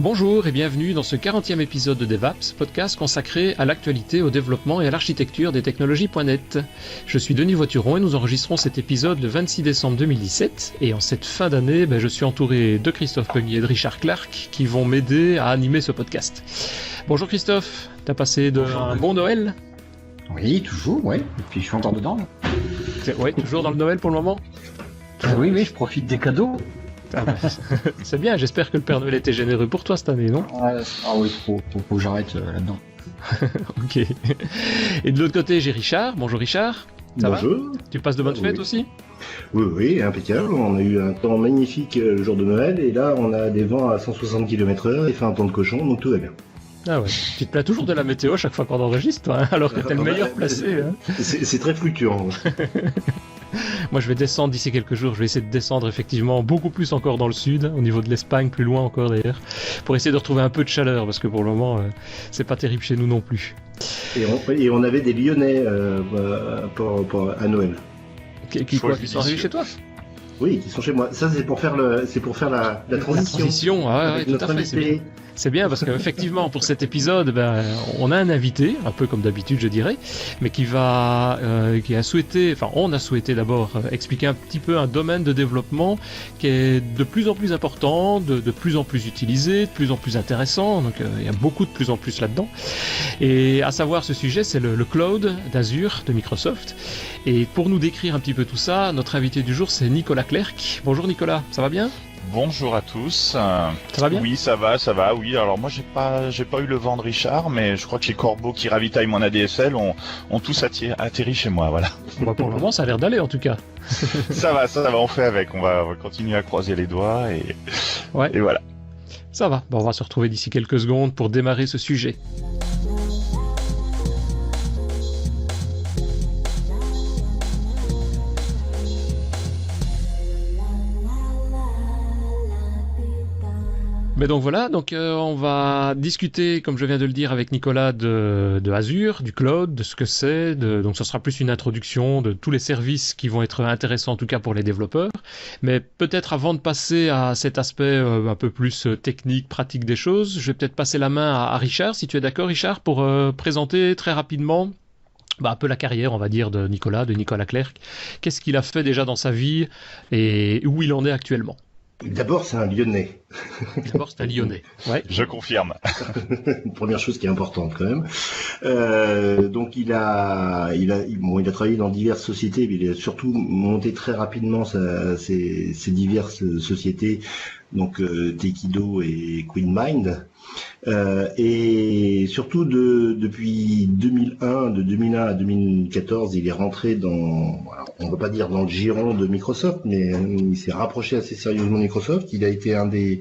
Bonjour et bienvenue dans ce 40e épisode de DevApps, podcast consacré à l'actualité, au développement et à l'architecture des technologies.net. Je suis Denis Voituron et nous enregistrons cet épisode le 26 décembre 2017. Et en cette fin d'année, je suis entouré de Christophe Pemier et de Richard Clark qui vont m'aider à animer ce podcast. Bonjour Christophe, t'as passé un bon Noël ? Oui, toujours, ouais. Et puis je suis encore dedans. Oui, toujours dans le Noël pour le moment ? Oui, je profite des cadeaux. C'est bien, j'espère que le Père Noël était généreux pour toi cette année, non ? Ah oui, faut que j'arrête là-dedans. Ok. Et de l'autre côté, j'ai Richard. Bonjour Richard. Ça va ? Tu passes de bonnes fêtes aussi ? Oui, impeccable. On a eu un temps magnifique le jour de Noël et là on a des vents à 160 km/h, il fait un temps de cochon, donc tout va bien. Ah ouais, tu te plains toujours de la météo chaque fois qu'on enregistre, toi, hein, alors que t'es le meilleur placé. Hein. C'est très fluctuant. Moi je vais descendre d'ici quelques jours, je vais essayer de descendre effectivement beaucoup plus encore dans le sud, au niveau de l'Espagne, plus loin encore d'ailleurs, pour essayer de retrouver un peu de chaleur, parce que pour le moment c'est pas terrible chez nous non plus. Et on avait des Lyonnais à Noël. Qui sont arrivés chez toi ? Oui, qui sont chez moi. Ça c'est pour faire la transition. La transition, ouais, tout à fait, c'est bien. C'est bien parce qu'effectivement pour cet épisode, on a un invité, un peu comme d'habitude je dirais, mais qui a souhaité, on a souhaité d'abord expliquer un petit peu un domaine de développement qui est de plus en plus important, de plus en plus utilisé, de plus en plus intéressant, donc il y a beaucoup de plus en plus là-dedans. Et à savoir ce sujet, c'est le cloud d'Azure de Microsoft. Et pour nous décrire un petit peu tout ça, notre invité du jour c'est Nicolas Clerc. Bonjour Nicolas, ça va bien ? Bonjour à tous. Ça va bien ? Oui, ça va. Oui, alors moi j'ai pas eu le vent de Richard, mais je crois que les corbeaux qui ravitaillent mon ADSL ont tous atterri chez moi, voilà. Pour le moment, ça a l'air d'aller en tout cas. ça va, on fait avec. On va continuer à croiser les doigts et voilà. Ça va. On va se retrouver d'ici quelques secondes pour démarrer ce sujet. Mais donc voilà, on va discuter, comme je viens de le dire, avec Nicolas de Azure, du cloud, de ce que c'est. Donc ce sera plus une introduction de tous les services qui vont être intéressants, en tout cas pour les développeurs. Mais peut-être avant de passer à cet aspect un peu plus technique, pratique des choses, je vais peut-être passer la main à Richard, si tu es d'accord Richard, pour présenter très rapidement un peu la carrière, on va dire, de Nicolas Clerc. Qu'est-ce qu'il a fait déjà dans sa vie et où il en est actuellement ? D'abord, c'est un Lyonnais. Ouais. Je confirme. Une première chose qui est importante quand même. Donc il a travaillé dans diverses sociétés, mais il a surtout monté très rapidement ses diverses sociétés, donc Tekido et QueenMind. Et surtout depuis 2001, de 2001 à 2014, il est rentré on ne va pas dire dans le giron de Microsoft, mais il s'est rapproché assez sérieusement de Microsoft. Il a été un des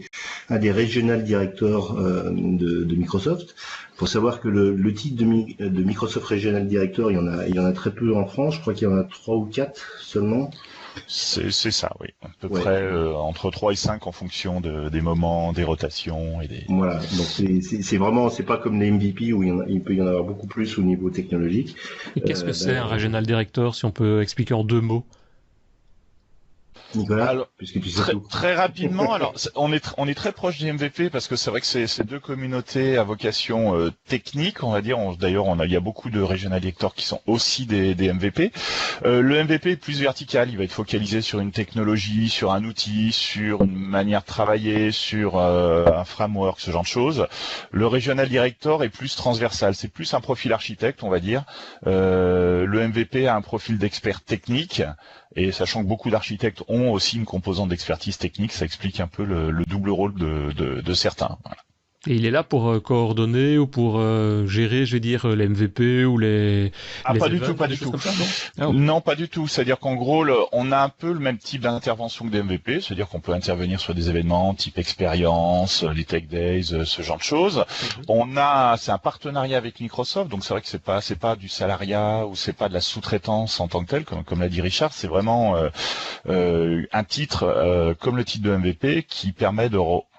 regional directors de Microsoft. Il faut savoir que le titre de Microsoft Regional Director, il y en a très peu en France. Je crois qu'il y en a 3 ou 4 seulement. C'est ça, oui. À peu près entre 3 et 5 en fonction des moments, des rotations et des... Voilà, donc c'est pas comme les MVP où il peut y en avoir beaucoup plus au niveau technologique. Et qu'est-ce que c'est un Regional Director, si on peut expliquer en 2 mots ? Nicolas, alors, puisque tu sais très rapidement, alors on est très proche des MVP parce que c'est vrai que c'est deux communautés à vocation technique, on va dire. D'ailleurs, il y a beaucoup de regional directors qui sont aussi des MVP. Le MVP est plus vertical, il va être focalisé sur une technologie, sur un outil, sur une manière de travailler, sur un framework, ce genre de choses. Le regional director est plus transversal, c'est plus un profil architecte, on va dire. Le MVP a un profil d'expert technique. Et sachant que beaucoup d'architectes ont aussi une composante d'expertise technique, ça explique un peu le double rôle de certains. Voilà. Et il est là pour coordonner ou pour gérer, je vais dire, les MVP ou les... Pas du tout. Non, pas du tout. C'est-à-dire qu'en gros, on a un peu le même type d'intervention que des MVP, c'est-à-dire qu'on peut intervenir sur des événements type expérience, les Tech Days, ce genre de choses. C'est un partenariat avec Microsoft, donc c'est vrai que c'est pas du salariat ou c'est pas de la sous-traitance en tant que tel, comme l'a dit Richard. C'est vraiment un titre comme le titre de MVP qui permet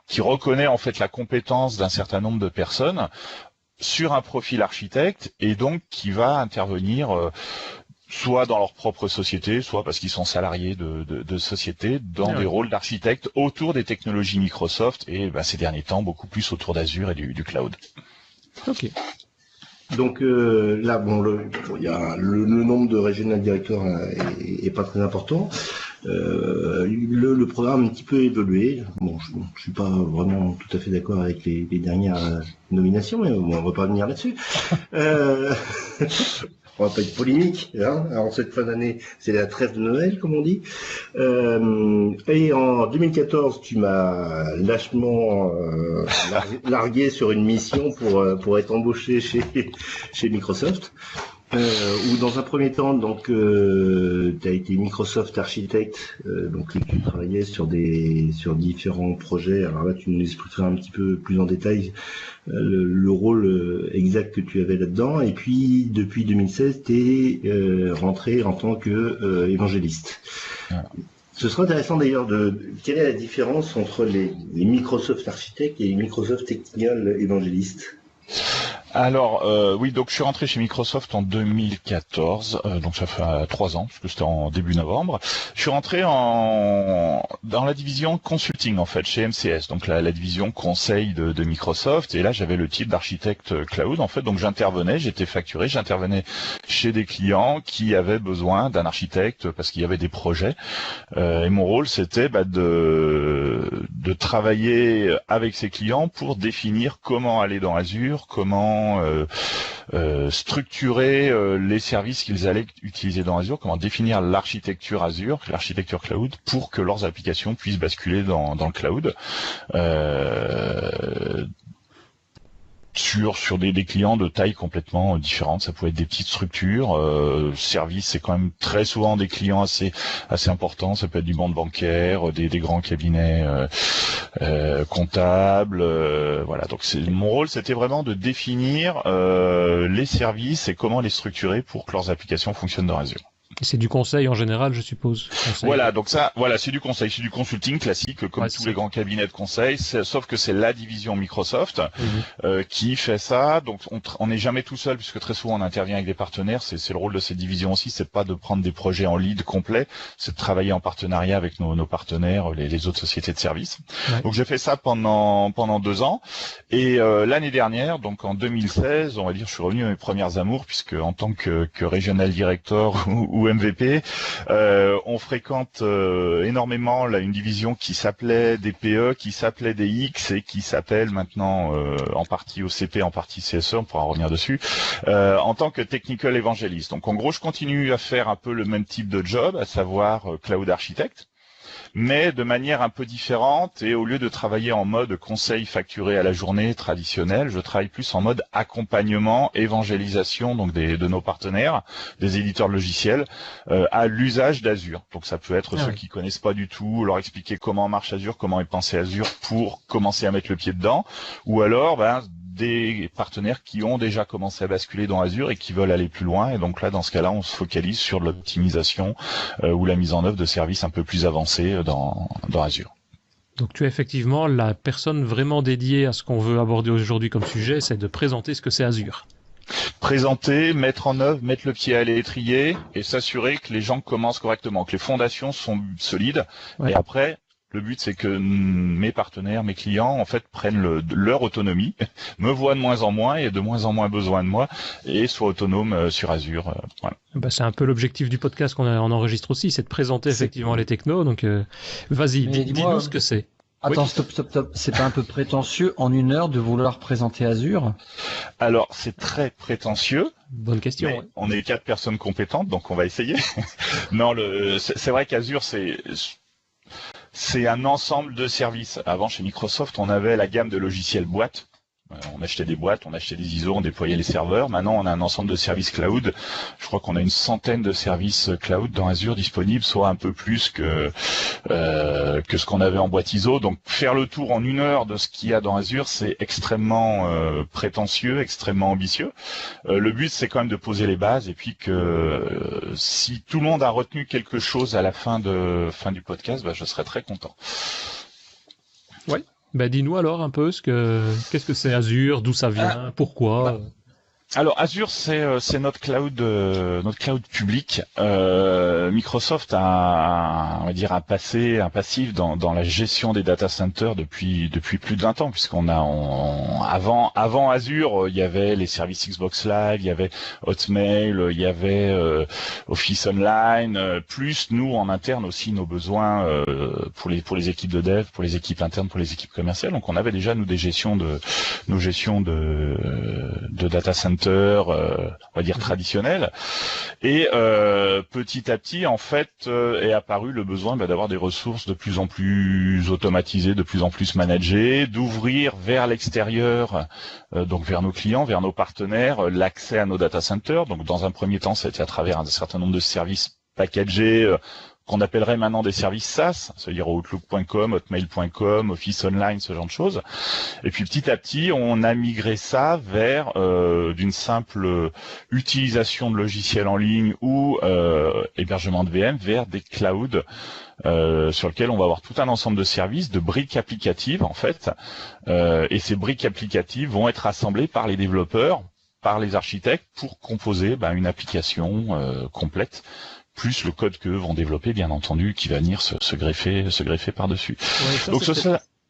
qui reconnaît en fait la compétence d'un certain nombre de personnes sur un profil architecte et donc qui va intervenir soit dans leur propre société, soit parce qu'ils sont salariés de sociétés, dans des rôles d'architectes autour des technologies Microsoft et ces derniers temps beaucoup plus autour d'Azure et du cloud. Ok. Donc là, il y a le nombre de regional directors est pas très important. Le programme a un petit peu évolué. Bon, je suis pas vraiment tout à fait d'accord avec les dernières nominations, mais bon, on va pas venir là-dessus. On va pas être polémique, hein. Alors cette fin d'année, c'est la trêve de Noël, comme on dit. Et en 2014, tu m'as lâchement largué sur une mission pour être embauché chez Microsoft. Où dans un premier temps, donc, tu as été Microsoft architecte, donc tu travaillais sur différents projets. Alors là, tu nous expliqueras un petit peu plus en détail le rôle exact que tu avais là-dedans. Et puis, depuis 2016, tu es rentré en tant que évangéliste. Voilà. Ce serait intéressant d'ailleurs quelle est la différence entre les Microsoft architectes et les Microsoft technical évangélistes? Alors oui, donc je suis rentré chez Microsoft en 2014, donc ça fait 3 ans, parce que c'était en début novembre. Je suis rentré dans la division consulting en fait, chez MCS, donc la division conseil de Microsoft. Et là, j'avais le titre d'architecte cloud en fait, donc j'étais facturé, j'intervenais chez des clients qui avaient besoin d'un architecte parce qu'il y avait des projets. Et mon rôle, c'était de travailler avec ces clients pour définir comment aller dans Azure, comment structurer les services qu'ils allaient utiliser dans Azure, comment définir l'architecture Azure, l'architecture cloud, pour que leurs applications puissent basculer dans le cloud. Sur des clients de taille complètement différente. Ça pouvait être des petites structures, service, c'est quand même très souvent des clients assez importants. Ça peut être du monde bancaire, des grands cabinets comptables, voilà. Donc mon rôle, c'était vraiment de définir les services et comment les structurer pour que leurs applications fonctionnent dans Azure. Et c'est du conseil en général, je suppose. Conseil. Voilà, donc c'est du conseil, c'est du consulting classique comme tous les grands cabinets de conseil, sauf que c'est la division Microsoft qui fait ça. Donc on n'est jamais tout seul puisque très souvent on intervient avec des partenaires. C'est le rôle de cette division aussi, c'est pas de prendre des projets en lead complet, c'est de travailler en partenariat avec nos partenaires, les autres sociétés de services. Ouais. Donc j'ai fait ça pendant 2 ans et l'année dernière, donc en 2016, on va dire, je suis revenu à mes premières amours puisque en tant que regional director ou MVP, on fréquente énormément là une division qui s'appelait DPE, qui s'appelait DX et qui s'appelle maintenant en partie OCP, en partie CSE, on pourra en revenir dessus, en tant que technical evangelist. Donc en gros, je continue à faire un peu le même type de job, à savoir cloud architect, mais de manière un peu différente, et au lieu de travailler en mode conseil facturé à la journée traditionnel, je travaille plus en mode accompagnement, évangélisation donc de nos partenaires, des éditeurs de logiciels, à l'usage d'Azure. Donc ça peut être ceux qui connaissent pas du tout, leur expliquer comment marche Azure, comment est pensé Azure pour commencer à mettre le pied dedans, ou alors des partenaires qui ont déjà commencé à basculer dans Azure et qui veulent aller plus loin. Et donc là, dans ce cas-là, on se focalise sur l'optimisation ou la mise en œuvre de services un peu plus avancés dans Azure. Donc tu es effectivement la personne vraiment dédiée à ce qu'on veut aborder aujourd'hui comme sujet, c'est de présenter ce que c'est Azure. Présenter, mettre en œuvre, mettre le pied à l'étrier et s'assurer que les gens commencent correctement, que les fondations sont solides. Ouais. Et après, le but, c'est que mes partenaires, mes clients, en fait, prennent leur autonomie, me voient de moins en moins et de moins en moins besoin de moi, et soient autonomes sur Azure. Voilà. C'est un peu l'objectif du podcast qu'on enregistre aussi, c'est de présenter effectivement les technos. Donc, vas-y, dis-nous ce que c'est. Attends, stop. C'est pas un peu prétentieux en 1 heure de vouloir présenter Azure? Alors, c'est très prétentieux. Bonne question. Ouais. On est 4 personnes compétentes, donc on va essayer. Non, c'est vrai qu'Azure, c'est un ensemble de services. Avant, chez Microsoft, on avait la gamme de logiciels boîtes. On achetait des boîtes, on achetait des ISO, on déployait les serveurs. Maintenant, on a un ensemble de services cloud. Je crois qu'on a une centaine de services cloud dans Azure disponibles, soit un peu plus que ce qu'on avait en boîte ISO. Donc, faire le tour en 1 heure de ce qu'il y a dans Azure, c'est extrêmement prétentieux, extrêmement ambitieux. Le but, c'est quand même de poser les bases et puis que si tout le monde a retenu quelque chose à la fin du podcast, je serais très content. Ouais. Dis-nous alors un peu qu'est-ce que c'est Azure, d'où ça vient, pourquoi. Alors Azure, c'est notre cloud public. Microsoft a on va dire un passif dans la gestion des data centers depuis plus de 20 ans, puisqu'on a avant Azure, il y avait les services Xbox Live, il y avait Hotmail, il y avait Office Online, plus nous en interne aussi nos besoins pour les équipes de dev, pour les équipes internes, pour les équipes commerciales. Donc on avait déjà nous nos gestions de data center, on va dire traditionnel, et petit à petit en fait est apparu le besoin d'avoir des ressources de plus en plus automatisées, de plus en plus managées, d'ouvrir vers l'extérieur, donc vers nos clients, vers nos partenaires, l'accès à nos data centers. Donc dans un premier temps, ça a été à travers un certain nombre de services packagés, qu'on appellerait maintenant des services SaaS, c'est-à-dire Outlook.com, Hotmail.com, Office Online, ce genre de choses. Et puis petit à petit, on a migré ça vers d'une simple utilisation de logiciels en ligne ou hébergement de VM vers des clouds sur lesquels on va avoir tout un ensemble de services, de briques applicatives en fait. Et ces briques applicatives vont être assemblées par les développeurs, par les architectes pour composer une application complète, plus le code qu'eux vont développer, bien entendu, qui va venir se greffer par-dessus. Ouais, donc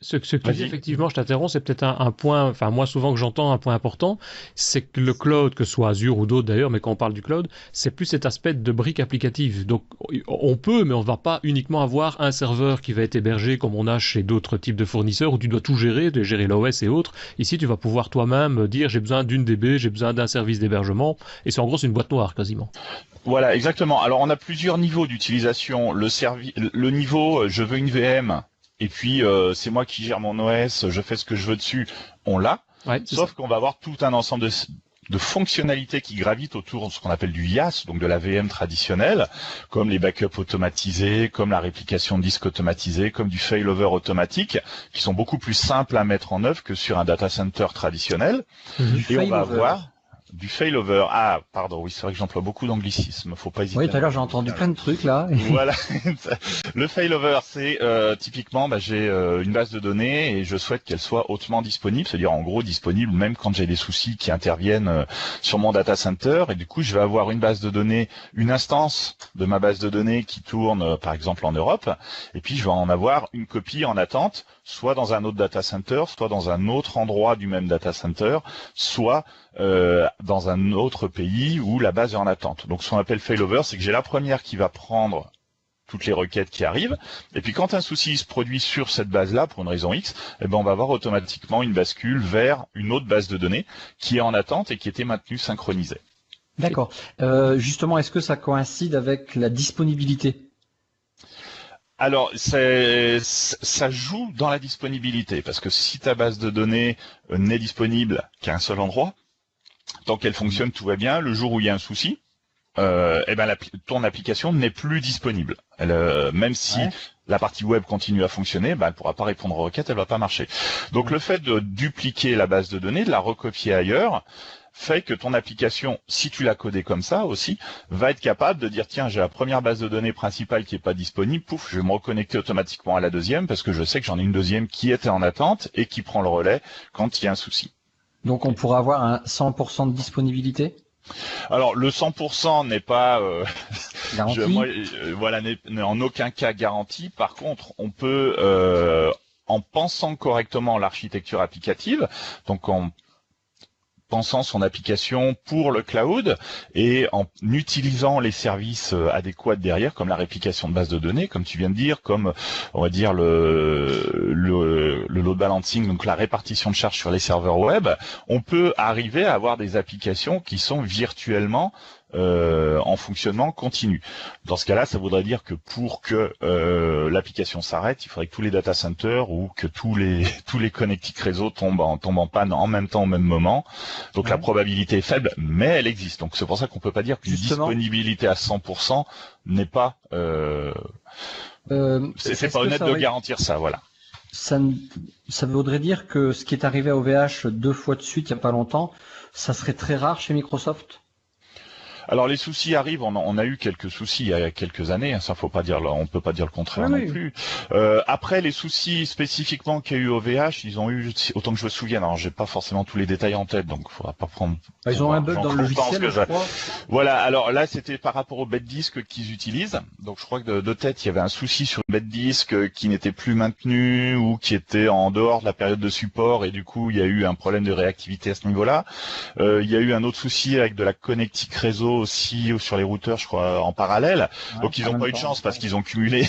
ce que tu dis, effectivement, je t'interromps, c'est peut-être un point, enfin moi souvent que j'entends un point important, c'est que le cloud, que ce soit Azure ou d'autres d'ailleurs, mais quand on parle du cloud, c'est plus cet aspect de briques applicatives. Donc on peut, mais on ne va pas uniquement avoir un serveur qui va être hébergé comme on a chez d'autres types de fournisseurs où tu dois tout gérer, de gérer l'OS et autres. Ici, tu vas pouvoir toi-même dire j'ai besoin d'une DB, j'ai besoin d'un service d'hébergement, et c'est en gros c'est une boîte noire quasiment. Voilà, exactement. Alors on a plusieurs niveaux d'utilisation. Le niveau je veux une VM. Et puis c'est moi qui gère mon OS, je fais ce que je veux dessus, on l'a. Ouais, sauf qu'on va avoir tout un ensemble de fonctionnalités qui gravitent autour de ce qu'on appelle du IaaS, donc de la VM traditionnelle, comme les backups automatisés, comme la réplication de disques automatisée, comme du failover automatique, qui sont beaucoup plus simples à mettre en œuvre que sur un data center traditionnel. Et on va avoir du failover. Ah, pardon, oui, c'est vrai que j'emploie beaucoup d'anglicismes, faut pas hésiter. Oui, tout à l'heure j'ai entendu plein de trucs là. Voilà. Le failover, c'est typiquement, j'ai une base de données et je souhaite qu'elle soit hautement disponible, c'est-à-dire en gros disponible même quand j'ai des soucis qui interviennent sur mon data center, et du coup je vais avoir une base de données, une instance de ma base de données qui tourne par exemple en Europe, et puis je vais en avoir une copie en attente, soit dans un autre data center, soit dans un autre endroit du même data center, soit dans un autre pays où la base est en attente. Donc ce qu'on appelle failover, c'est que j'ai la première qui va prendre toutes les requêtes qui arrivent, et puis quand un souci se produit sur cette base-là, pour une raison X, on va avoir automatiquement une bascule vers une autre base de données qui est en attente et qui était maintenue synchronisée. D'accord. Justement, est-ce que ça coïncide avec la disponibilité ? Alors, ça joue dans la disponibilité, parce que si ta base de données n'est disponible qu'à un seul endroit, tant qu'elle fonctionne, tout va bien. Le jour où il y a un souci, ton application n'est plus disponible. Même si la partie web continue à fonctionner, elle ne pourra pas répondre aux requêtes, elle va pas marcher. Donc le fait de dupliquer la base de données, de la recopier ailleurs, fait que ton application, si tu l'as codée comme ça aussi, va être capable de dire tiens, j'ai la première base de données principale qui est pas disponible, pouf, je vais me reconnecter automatiquement à la deuxième parce que je sais que j'en ai une deuxième qui était en attente et qui prend le relais quand il y a un souci. Donc on pourra avoir un 100% de disponibilité ? Alors le 100% n'est pas garanti. N'est en aucun cas garanti. Par contre, on peut en pensant correctement l'architecture applicative, donc en pensant son application pour le cloud et en utilisant les services adéquats derrière, comme la réplication de base de données, comme tu viens de dire, comme on va dire le load balancing, donc la répartition de charges sur les serveurs web, on peut arriver à avoir des applications qui sont virtuellement en fonctionnement continu. Dans ce cas-là, ça voudrait dire que pour que l'application s'arrête, il faudrait que tous les data centers ou que tous les connectiques réseaux tombent en panne en même temps au même moment. Donc la probabilité est faible, mais elle existe. Donc c'est pour ça qu'on peut pas dire qu'une disponibilité à 100% n'est pas c'est pas honnête de garantir ça, voilà. Ça voudrait dire que ce qui est arrivé à OVH 2 fois de suite il y a pas longtemps, ça serait très rare chez Microsoft ? Alors les soucis arrivent, on a eu quelques soucis il y a quelques années, ça faut pas dire, on peut pas dire le contraire non plus. Après les soucis spécifiquement qu'il y a eu au VH, ils ont eu, autant que je me souvienne, alors j'ai pas forcément tous les détails en tête, donc faudra pas prendre. Ils ont un bug dans le logiciel, je crois. Voilà, alors là c'était par rapport au bed disk qu'ils utilisent, donc je crois que de tête il y avait un souci sur le bed disk qui n'était plus maintenu ou qui était en dehors de la période de support et du coup il y a eu un problème de réactivité à ce niveau-là. Il y a eu un autre souci avec de la connectique réseau aussi sur les routeurs, je crois, en parallèle. Donc ils n'ont pas eu de chance parce qu'ils ont cumulé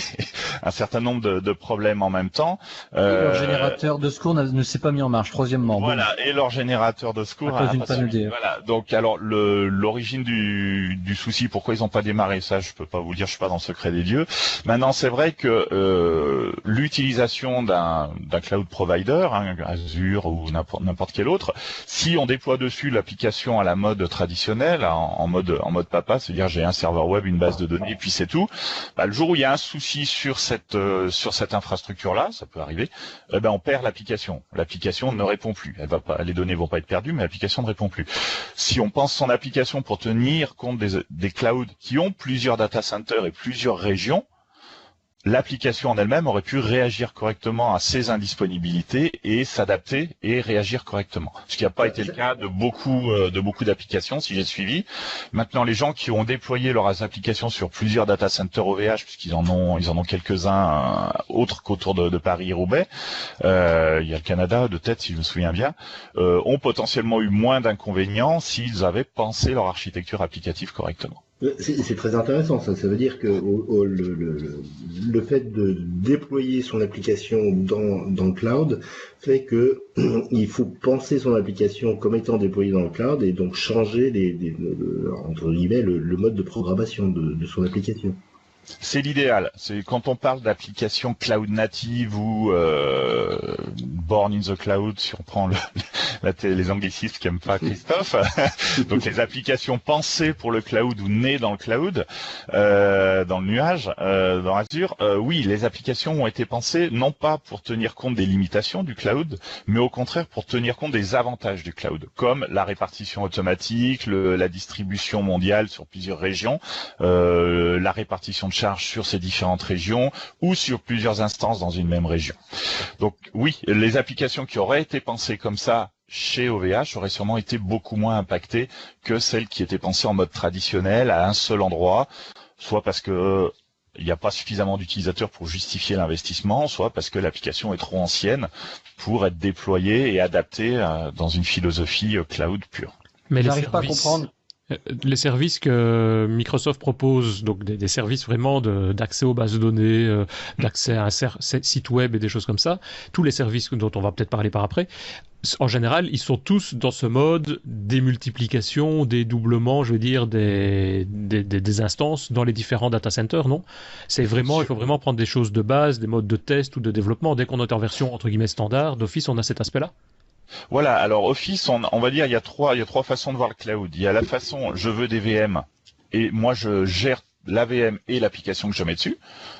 un certain nombre de problèmes en même temps. Leur générateur de secours ne s'est pas mis en marche, troisièmement. Voilà, et leur générateur de secours à cause d'une panne EDF. Voilà. Donc alors l'origine du souci, pourquoi ils n'ont pas démarré, ça je peux pas vous le dire, je suis pas dans le secret des dieux. Maintenant c'est vrai que l'utilisation d'un cloud provider, Azure ou n'importe quel autre, si on déploie dessus l'application à la mode traditionnelle, en mode papa, c'est-à-dire j'ai un serveur web, une base de données, puis c'est tout. Le jour où il y a un souci sur cette infrastructure-là, ça peut arriver, on perd l'application. L'application ne répond plus. Les données vont pas être perdues, mais l'application ne répond plus. Si on pense son application pour tenir compte des clouds qui ont plusieurs data centers et plusieurs régions, l'application en elle-même aurait pu réagir correctement à ces indisponibilités et s'adapter et réagir correctement. Ce qui n'a pas été le cas de beaucoup d'applications, si j'ai suivi. Maintenant, les gens qui ont déployé leurs applications sur plusieurs data centers OVH, puisqu'ils en ont quelques-uns autres qu'autour de Paris et Roubaix, il y a le Canada de tête, si je me souviens bien, ont potentiellement eu moins d'inconvénients s'ils avaient pensé leur architecture applicative correctement. C'est très intéressant, ça. Ça veut dire que le fait de déployer son application dans le cloud fait que il faut penser son application comme étant déployée dans le cloud et donc changer entre guillemets le mode de programmation de son application. C'est l'idéal. C'est quand on parle d'applications cloud native ou born in the cloud, si on prend les anglicismes qu'aime pas Christophe. Donc les applications pensées pour le cloud ou nées dans le cloud, dans le nuage, dans Azure. Oui, les applications ont été pensées non pas pour tenir compte des limitations du cloud, mais au contraire pour tenir compte des avantages du cloud, comme la répartition automatique, la distribution mondiale sur plusieurs régions, la répartition de charge sur ces différentes régions ou sur plusieurs instances dans une même région. Donc oui, les applications qui auraient été pensées comme ça chez OVH auraient sûrement été beaucoup moins impactées que celles qui étaient pensées en mode traditionnel à un seul endroit, soit parce que il n'y a pas suffisamment d'utilisateurs pour justifier l'investissement, soit parce que l'application est trop ancienne pour être déployée et adaptée dans une philosophie cloud pure. Mais j'arrive pas à comprendre. Les services que Microsoft propose, donc des services vraiment d'accès aux bases de données, d'accès à un site web et des choses comme ça, tous les services dont on va peut-être parler par après, en général, ils sont tous dans ce mode démultiplication, dédoublement, je veux dire, des instances dans les différents data centers, non? Il faut vraiment prendre des choses de base, des modes de test ou de développement. Dès qu'on est en version, entre guillemets, standard, d'Office, on a cet aspect-là. Voilà, alors Office, on va dire, il y a trois façons de voir le cloud. Il y a la façon, je veux des VM, et moi je gère la VM et l'application que je mets dessus.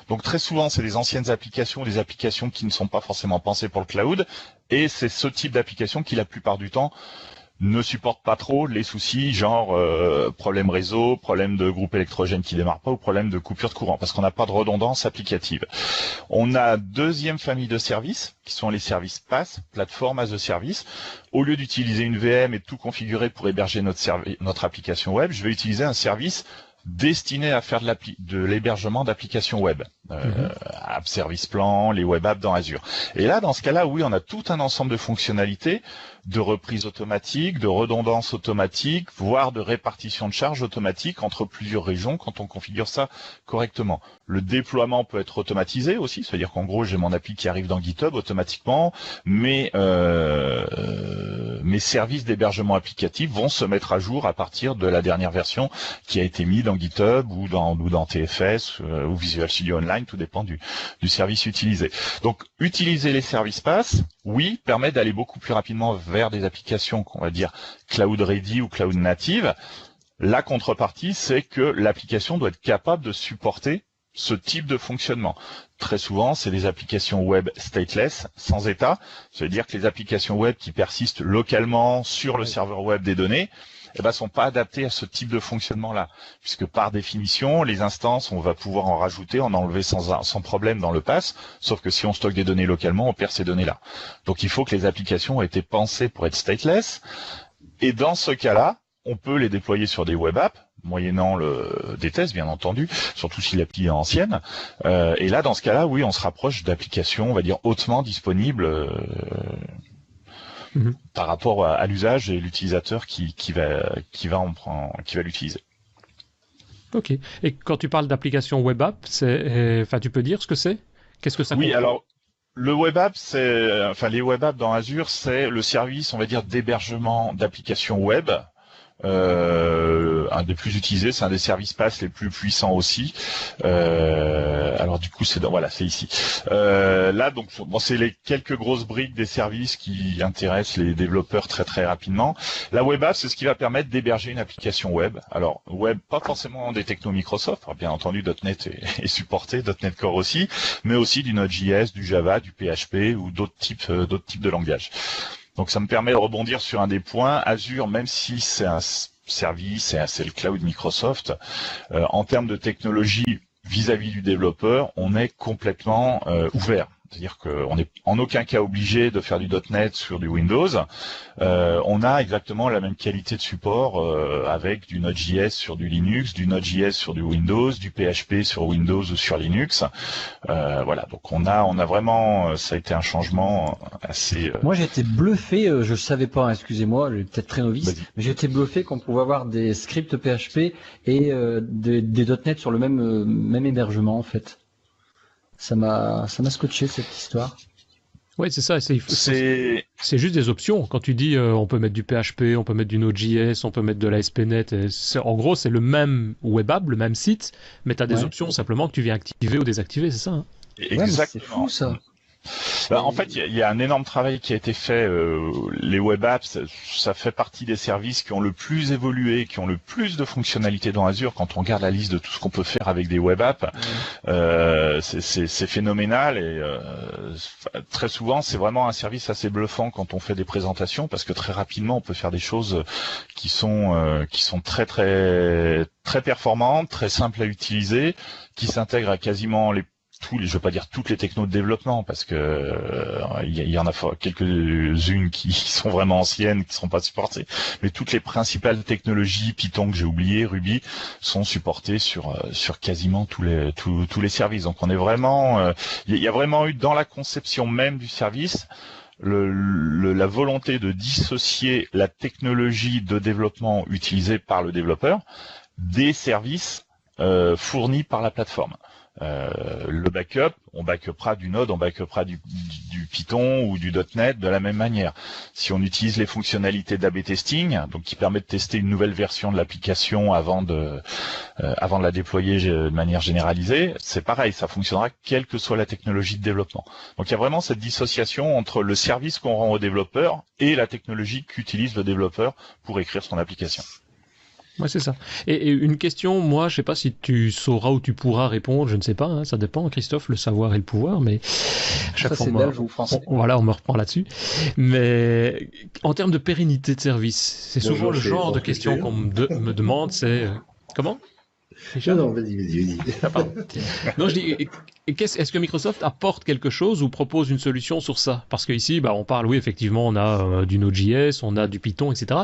Donc très souvent, c'est des anciennes applications, des applications qui ne sont pas forcément pensées pour le cloud, et c'est ce type d'application qui, la plupart du temps, ne supporte pas trop les soucis, genre problème réseau, problème de groupe électrogène qui démarre pas ou problème de coupure de courant, parce qu'on n'a pas de redondance applicative. On a deuxième famille de services, qui sont les services PaaS, Platform as a Service. Au lieu d'utiliser une VM et de tout configurer pour héberger notre application web, je vais utiliser un service destiné à faire de l'hébergement d'applications web, App Service Plan, les web apps dans Azure. Et là, dans ce cas-là, oui, on a tout un ensemble de fonctionnalités, de reprise automatique, de redondance automatique, voire de répartition de charges automatique entre plusieurs régions quand on configure ça correctement. Le déploiement peut être automatisé aussi, c'est-à-dire qu'en gros, j'ai mon appli qui arrive dans GitHub automatiquement, mais mes services d'hébergement applicatif vont se mettre à jour à partir de la dernière version qui a été mise dans GitHub ou dans TFS ou Visual Studio Online, tout dépend du service utilisé. Donc, utiliser les services PaaS, oui, permet d'aller beaucoup plus rapidement vers des applications qu'on va dire cloud ready ou cloud native. La contrepartie, c'est que l'application doit être capable de supporter ce type de fonctionnement. Très souvent, c'est des applications web stateless, sans état. Ça veut dire que les applications web qui persistent localement sur le serveur web des données, sont pas adaptés à ce type de fonctionnement-là, puisque par définition, les instances, on va pouvoir en rajouter, en enlever sans problème dans le pass, sauf que si on stocke des données localement, on perd ces données-là. Donc il faut que les applications aient été pensées pour être stateless, et dans ce cas-là, on peut les déployer sur des web apps, moyennant des tests, bien entendu, surtout si l'appli est ancienne. Et là, dans ce cas-là, oui, on se rapproche d'applications, on va dire, hautement disponibles par rapport à l'usage et l'utilisateur qui va l'utiliser. Ok. Et quand tu parles d'application web app, tu peux dire ce que c'est? Qu'est-ce que ça comprend? Oui, alors le web app, les web apps dans Azure, c'est le service, on va dire, d'hébergement d'applications web. Un des plus utilisés, c'est un des services PaaS les plus puissants aussi. Alors du coup, c'est ici. Là, donc, c'est les quelques grosses briques des services qui intéressent les développeurs très très rapidement. La web app, c'est ce qui va permettre d'héberger une application web. Alors web, pas forcément des technos Microsoft. Alors, bien entendu, .NET est supporté, .NET Core aussi, mais aussi du Node.js, du Java, du PHP ou d'autres types de langages. Donc ça me permet de rebondir sur un des points. Azure, même si c'est un service, c'est le cloud Microsoft, en termes de technologie vis-à-vis du développeur, on est complètement ouvert. C'est-à-dire qu'on n'est en aucun cas obligé de faire du .NET sur du Windows. On a exactement la même qualité de support avec du Node.js sur du Linux, du Node.js sur du Windows, du PHP sur Windows ou sur Linux. Donc on a vraiment, ça a été un changement assez. Moi j'étais bluffé, je savais pas, excusez-moi, je suis peut-être très novice, mais j'étais bluffé qu'on pouvait avoir des scripts PHP et des .NET sur le même hébergement en fait. Ça m'a scotché cette histoire. Ouais, c'est ça. C'est juste des options. Quand tu dis on peut mettre du PHP, on peut mettre du Node.js, on peut mettre de l'ASP.NET. En gros, c'est le même web app, le même site, mais tu as des options simplement que tu viens activer ou désactiver, c'est ça, hein? Exactement. C'est fou ça. En fait, il y a un énorme travail qui a été fait. Les web apps, ça fait partie des services qui ont le plus évolué, qui ont le plus de fonctionnalités dans Azure. Quand on regarde la liste de tout ce qu'on peut faire avec des web apps, c'est phénoménal et très souvent, c'est vraiment un service assez bluffant quand on fait des présentations parce que très rapidement, on peut faire des choses qui sont très très très performantes, très simples à utiliser, qui s'intègrent à quasiment je veux pas dire toutes les technos de développement parce que il y en a quelques-unes qui sont vraiment anciennes, qui seront pas supportées, mais toutes les principales technologies, Python que j'ai oublié, Ruby, sont supportées sur quasiment tous les services. Donc on est vraiment, il y a vraiment eu dans la conception même du service la volonté de dissocier la technologie de développement utilisée par le développeur des services fournis par la plateforme. Le backup, on backupera du Node, on backupera du Python ou du .NET de la même manière. Si on utilise les fonctionnalités d'A/B testing, donc qui permet de tester une nouvelle version de l'application avant de la déployer de manière généralisée, c'est pareil, ça fonctionnera quelle que soit la technologie de développement. Donc il y a vraiment cette dissociation entre le service qu'on rend au développeur et la technologie qu'utilise le développeur pour écrire son application. Ouais, c'est ça. Et une question, moi, je sais pas si tu sauras ou tu pourras répondre, je ne sais pas, hein, ça dépend, Christophe, le savoir et le pouvoir, mais chaque fois, c'est belge ou français. Voilà, on me reprend là-dessus. Mais en termes de pérennité de service, c'est souvent le genre de question qu'on me demande, c'est comment? Non, vas-y. Non, je dis, est-ce que Microsoft apporte quelque chose ou propose une solution sur ça? Parce qu'ici, on parle, oui, effectivement, on a du Node.js, on a du Python, etc.,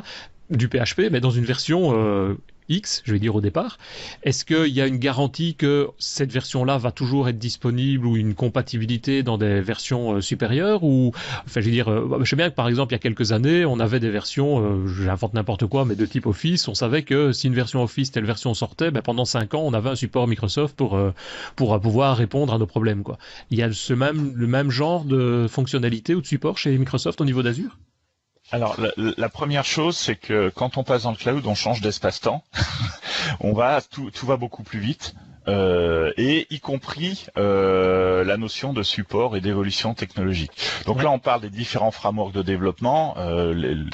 du PHP, mais dans une version X, je vais dire au départ. Est-ce qu'il y a une garantie que cette version-là va toujours être disponible ou une compatibilité dans des versions supérieures ou, enfin, je veux dire, je sais bien que par exemple, il y a quelques années, on avait des versions, j'invente n'importe quoi, mais de type Office. On savait que si une version Office, telle version sortait, pendant 5 ans, on avait un support Microsoft pour pouvoir répondre à nos problèmes, quoi. Il y a le même genre de fonctionnalité ou de support chez Microsoft au niveau d'Azure? Alors, la première chose, c'est que quand on passe dans le cloud, on change d'espace-temps. Tout va beaucoup plus vite. Et y compris la notion de support et d'évolution technologique. Donc là, on parle des différents frameworks de développement.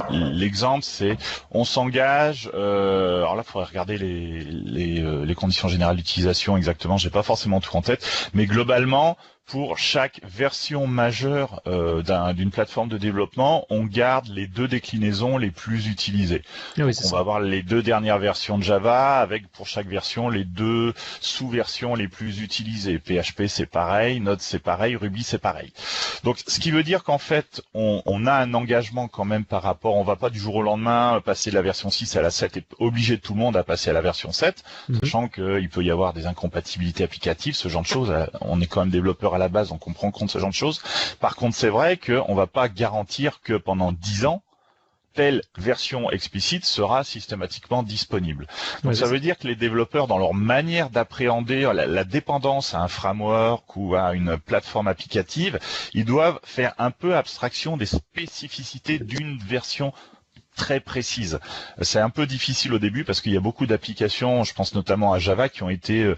L'exemple, c'est on s'engage. Alors là, il faudrait regarder les conditions générales d'utilisation exactement. J'ai pas forcément tout en tête, mais globalement, pour chaque version majeure d'une plateforme de développement, on garde les 2 déclinaisons les plus utilisées. Ah oui, on va avoir les 2 dernières versions de Java avec pour chaque version les 2 sous-versions les plus utilisées. PHP c'est pareil, Node c'est pareil, Ruby c'est pareil. Donc ce qui veut dire qu'en fait on a un engagement quand même par rapport, on va pas du jour au lendemain passer de la version 6 à la 7 et obliger tout le monde à passer à la version 7, sachant qu'il peut y avoir des incompatibilités applicatives, ce genre de choses. On est quand même développeur à la base, donc on prend en compte ce genre de choses. Par contre, c'est vrai qu'on va pas garantir que pendant 10 ans, telle version explicite sera systématiquement disponible. Donc ça veut dire que les développeurs, dans leur manière d'appréhender la dépendance à un framework ou à une plateforme applicative, ils doivent faire un peu abstraction des spécificités d'une version très précise. C'est un peu difficile au début parce qu'il y a beaucoup d'applications, je pense notamment à Java, qui ont été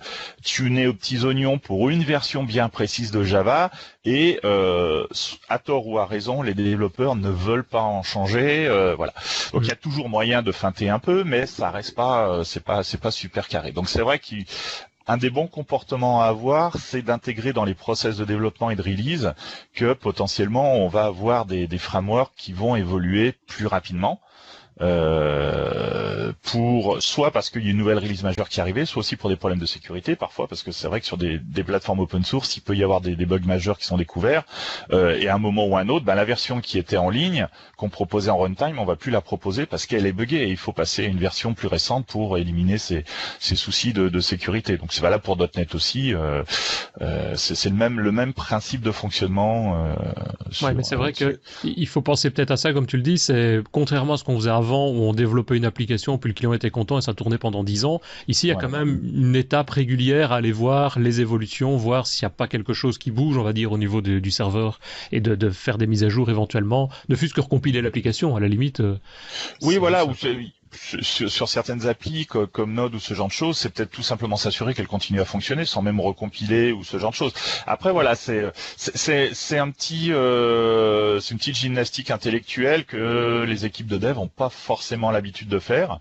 tunées aux petits oignons pour une version bien précise de Java et à tort ou à raison, les développeurs ne veulent pas en changer. Voilà. Donc il y a toujours moyen de feinter un peu, mais ça reste pas, c'est pas super carré. Donc c'est vrai qu'un des bons comportements à avoir, c'est d'intégrer dans les process de développement et de release que potentiellement on va avoir des frameworks qui vont évoluer plus rapidement. Pour soit parce qu'il y a une nouvelle release majeure qui est arrivée, soit aussi pour des problèmes de sécurité parfois, parce que c'est vrai que sur des plateformes open source, il peut y avoir des bugs majeurs qui sont découverts, et à un moment ou à un autre, la version qui était en ligne, qu'on proposait en runtime, on va plus la proposer parce qu'elle est buggée, et il faut passer à une version plus récente pour éliminer ces soucis de sécurité. Donc c'est valable pour .NET aussi, c'est le même principe de fonctionnement. Ouais, mais c'est vrai que il faut penser peut-être à ça, comme tu le dis, c'est contrairement à ce qu'on faisait avant, où on développait une application, puis le client était content et ça tournait pendant 10 ans. Ici, il y a quand même une étape régulière à aller voir les évolutions, voir s'il n'y a pas quelque chose qui bouge, on va dire, au niveau du serveur, et de faire des mises à jour éventuellement, ne fût-ce que recompiler l'application, à la limite. Oui, voilà, sur certaines applis comme Node ou ce genre de choses, c'est peut-être tout simplement s'assurer qu'elle continue à fonctionner sans même recompiler ou ce genre de choses. Après voilà, c'est une petite gymnastique intellectuelle que les équipes de dev n'ont pas forcément l'habitude de faire.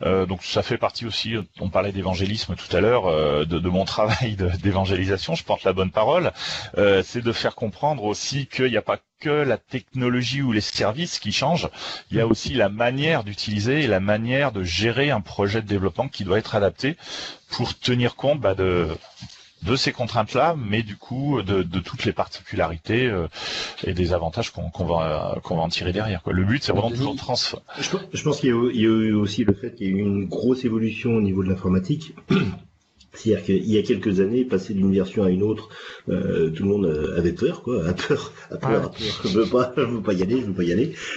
Donc ça fait partie aussi, on parlait d'évangélisme tout à l'heure, de mon travail d'évangélisation, je porte la bonne parole, c'est de faire comprendre aussi qu'il n'y a pas que la technologie ou les services qui changent, il y a aussi la manière d'utiliser et la manière de gérer un projet de développement qui doit être adapté pour tenir compte de ces contraintes-là, mais du coup de toutes les particularités et des avantages qu'on va en tirer derrière. Le but, c'est vraiment toujours transfert. Je pense qu'il y a eu aussi le fait qu'il y a eu une grosse évolution au niveau de l'informatique. C'est-à-dire qu'il y a quelques années, passer d'une version à une autre, tout le monde avait peur, quoi, a peur, je veux pas y aller,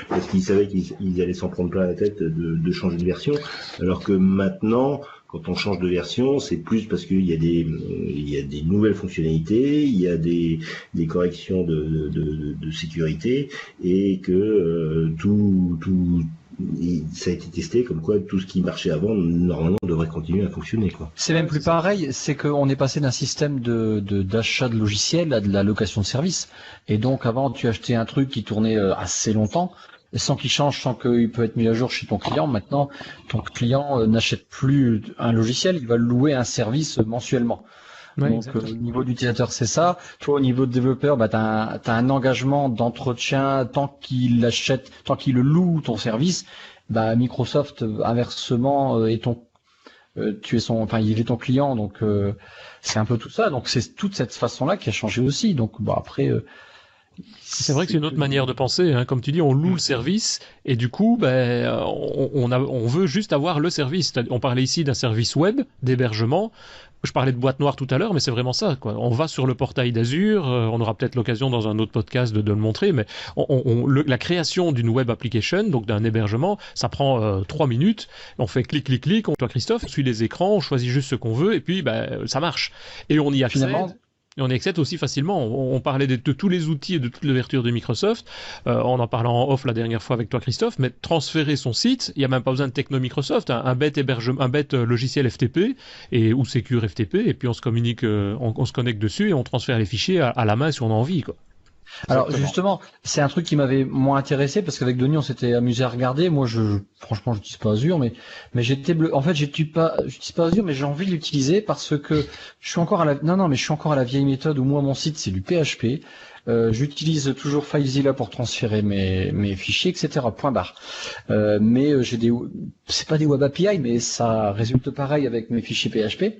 parce qu'ils savaient qu'ils allaient s'en prendre plein la tête de changer de version, alors que maintenant, quand on change de version, c'est plus parce qu'il y a des nouvelles fonctionnalités, il y a des corrections de sécurité, et que ça a été testé comme quoi tout ce qui marchait avant normalement devrait continuer à fonctionner, quoi. C'est même plus pareil, c'est qu'on est passé d'un système d'achat de logiciels à de la location de services. Et donc avant tu achetais un truc qui tournait assez longtemps sans qu'il change, sans qu'il peut être mis à jour chez ton client. Maintenant ton client n'achète plus un logiciel, il va louer un service mensuellement. Ouais, donc au niveau d'utilisateur c'est ça. Toi au niveau de développeur, t'as un engagement d'entretien tant qu'il le loue ton service. Microsoft inversement il est ton client, donc c'est un peu tout ça. Donc c'est toute cette façon-là qui a changé aussi. Donc après. C'est vrai que c'est une autre manière de penser, hein. Comme tu dis, on loue le service et du coup, on veut juste avoir le service. On parlait ici d'un service web, d'hébergement. Je parlais de boîte noire tout à l'heure, mais c'est vraiment ça, quoi. On va sur le portail d'Azure, on aura peut-être l'occasion dans un autre podcast de le montrer, mais la création d'une web application, donc d'un hébergement, ça prend 3 minutes. On fait clic, clic, clic. Toi, Christophe, on suit les écrans, on choisit juste ce qu'on veut et puis ça marche. Et on y accède. Finalement, et on y accède aussi facilement. On parlait de tous les outils et de toute l'ouverture de Microsoft. On en parlait en off la dernière fois avec toi, Christophe. Mais transférer son site, il n'y a même pas besoin de techno Microsoft. Un bête logiciel FTP ou Secure FTP. Et puis on se communique, on se connecte dessus et on transfère les fichiers à la main si on a envie, quoi. Alors justement, c'est un truc qui m'avait moins intéressé parce qu'avec Denis on s'était amusé à regarder. Moi, franchement, j'utilise pas Azure, mais j'étais bleu. En fait, j'utilise pas Azure, mais j'ai envie de l'utiliser parce que je suis encore à la vieille méthode où moi mon site c'est du PHP. J'utilise toujours FileZilla pour transférer mes fichiers, etc. Point barre. Mais c'est pas des Web API, mais ça résulte pareil avec mes fichiers PHP.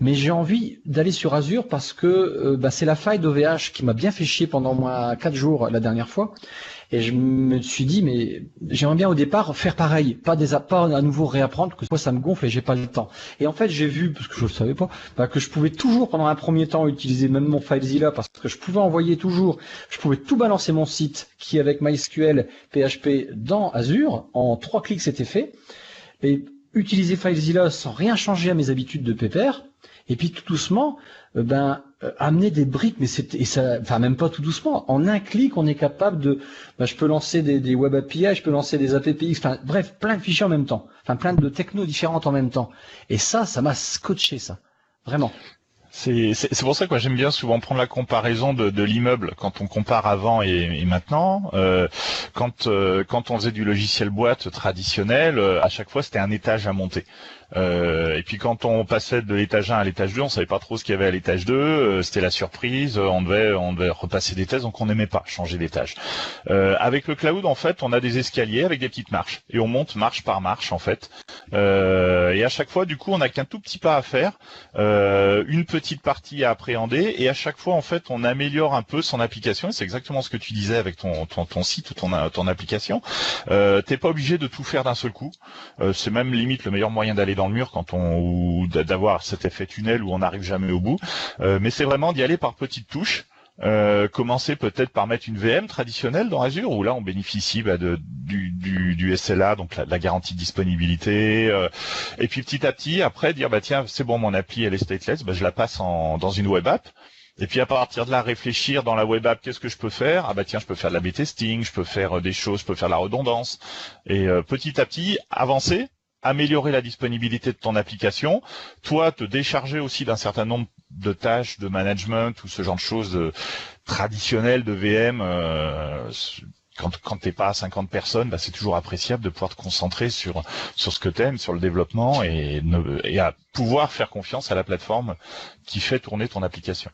Mais j'ai envie d'aller sur Azure parce que c'est la faille d'OVH qui m'a bien fait chier pendant moins 4 jours la dernière fois. Et je me suis dit, mais j'aimerais bien au départ faire pareil, pas à nouveau réapprendre, parce que ça me gonfle et j'ai pas le temps. Et en fait, j'ai vu, parce que je ne savais pas, que je pouvais toujours pendant un premier temps utiliser même mon FileZilla parce que je pouvais tout balancer mon site qui avec MySQL, PHP dans Azure. En 3 clics, c'était fait. Et utiliser FileZilla sans rien changer à mes habitudes de pépère. Et puis tout doucement, amener des briques, même pas tout doucement. En un clic, on est capable de, je peux lancer des Web API, je peux lancer des APPX, bref, plein de fichiers en même temps, plein de technos différentes en même temps. Et ça m'a scotché, ça, vraiment. C'est pour ça que moi j'aime bien souvent prendre la comparaison de l'immeuble quand on compare avant et maintenant. Quand on faisait du logiciel boîte traditionnel, à chaque fois c'était un étage à monter. Et puis quand on passait de l'étage 1 à l'étage 2, on savait pas trop ce qu'il y avait à l'étage 2, c'était la surprise, on devait repasser des thèses, donc on n'aimait pas changer d'étage. Avec le cloud, en fait, on a des escaliers avec des petites marches, et on monte marche par marche, en fait. Et à chaque fois, du coup, on n'a qu'un tout petit pas à faire, une petite partie à appréhender, et à chaque fois, en fait, on améliore un peu son application, et c'est exactement ce que tu disais avec ton site ou ton application. T'es pas obligé de tout faire d'un seul coup, c'est même limite le meilleur moyen d'aller dans le mur ou d'avoir cet effet tunnel où on n'arrive jamais au bout, mais c'est vraiment d'y aller par petites touches. Commencer peut-être par mettre une VM traditionnelle dans Azure où là on bénéficie du SLA, donc la garantie de disponibilité, et puis petit à petit après dire tiens c'est bon, mon appli elle est stateless, je la passe dans une web app. Et puis à partir de là, réfléchir dans la web app, qu'est-ce que je peux faire ? Tiens, je peux faire de l'A/B testing, je peux faire des choses, je peux faire de la redondance. Et petit à petit, avancer, améliorer la disponibilité de ton application, toi te décharger aussi d'un certain nombre de tâches de management ou ce genre de choses traditionnelles de VM. Quand t'es pas à 50 personnes, c'est toujours appréciable de pouvoir te concentrer sur ce que t'aimes, sur le développement et à pouvoir faire confiance à la plateforme qui fait tourner ton application.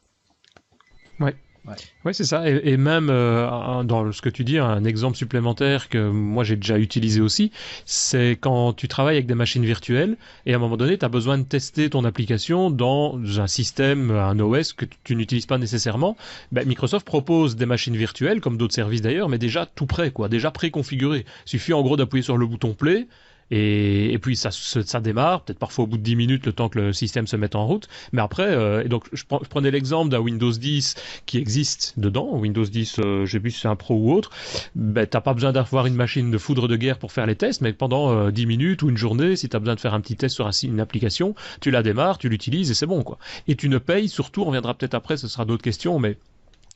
Ouais, c'est ça. Et même dans ce que tu dis, un exemple supplémentaire que moi j'ai déjà utilisé aussi, c'est quand tu travailles avec des machines virtuelles et à un moment donné, tu as besoin de tester ton application dans un système, un OS que tu n'utilises pas nécessairement. Microsoft propose des machines virtuelles, comme d'autres services d'ailleurs, mais déjà tout prêt, déjà préconfiguré. Il suffit en gros d'appuyer sur le bouton Play. Et puis ça démarre, peut-être parfois au bout de 10 minutes, le temps que le système se mette en route. Mais après, et donc je prenais l'exemple d'un Windows 10 qui existe dedans, Windows 10, je sais plus si c'est un Pro ou autre. T'as pas besoin d'avoir une machine de foudre de guerre pour faire les tests, mais pendant 10 minutes ou une journée, si t'as besoin de faire un petit test sur une application, tu la démarres, tu l'utilises et c'est bon, quoi. Et tu ne payes, surtout, on reviendra peut-être après, ce sera d'autres questions, mais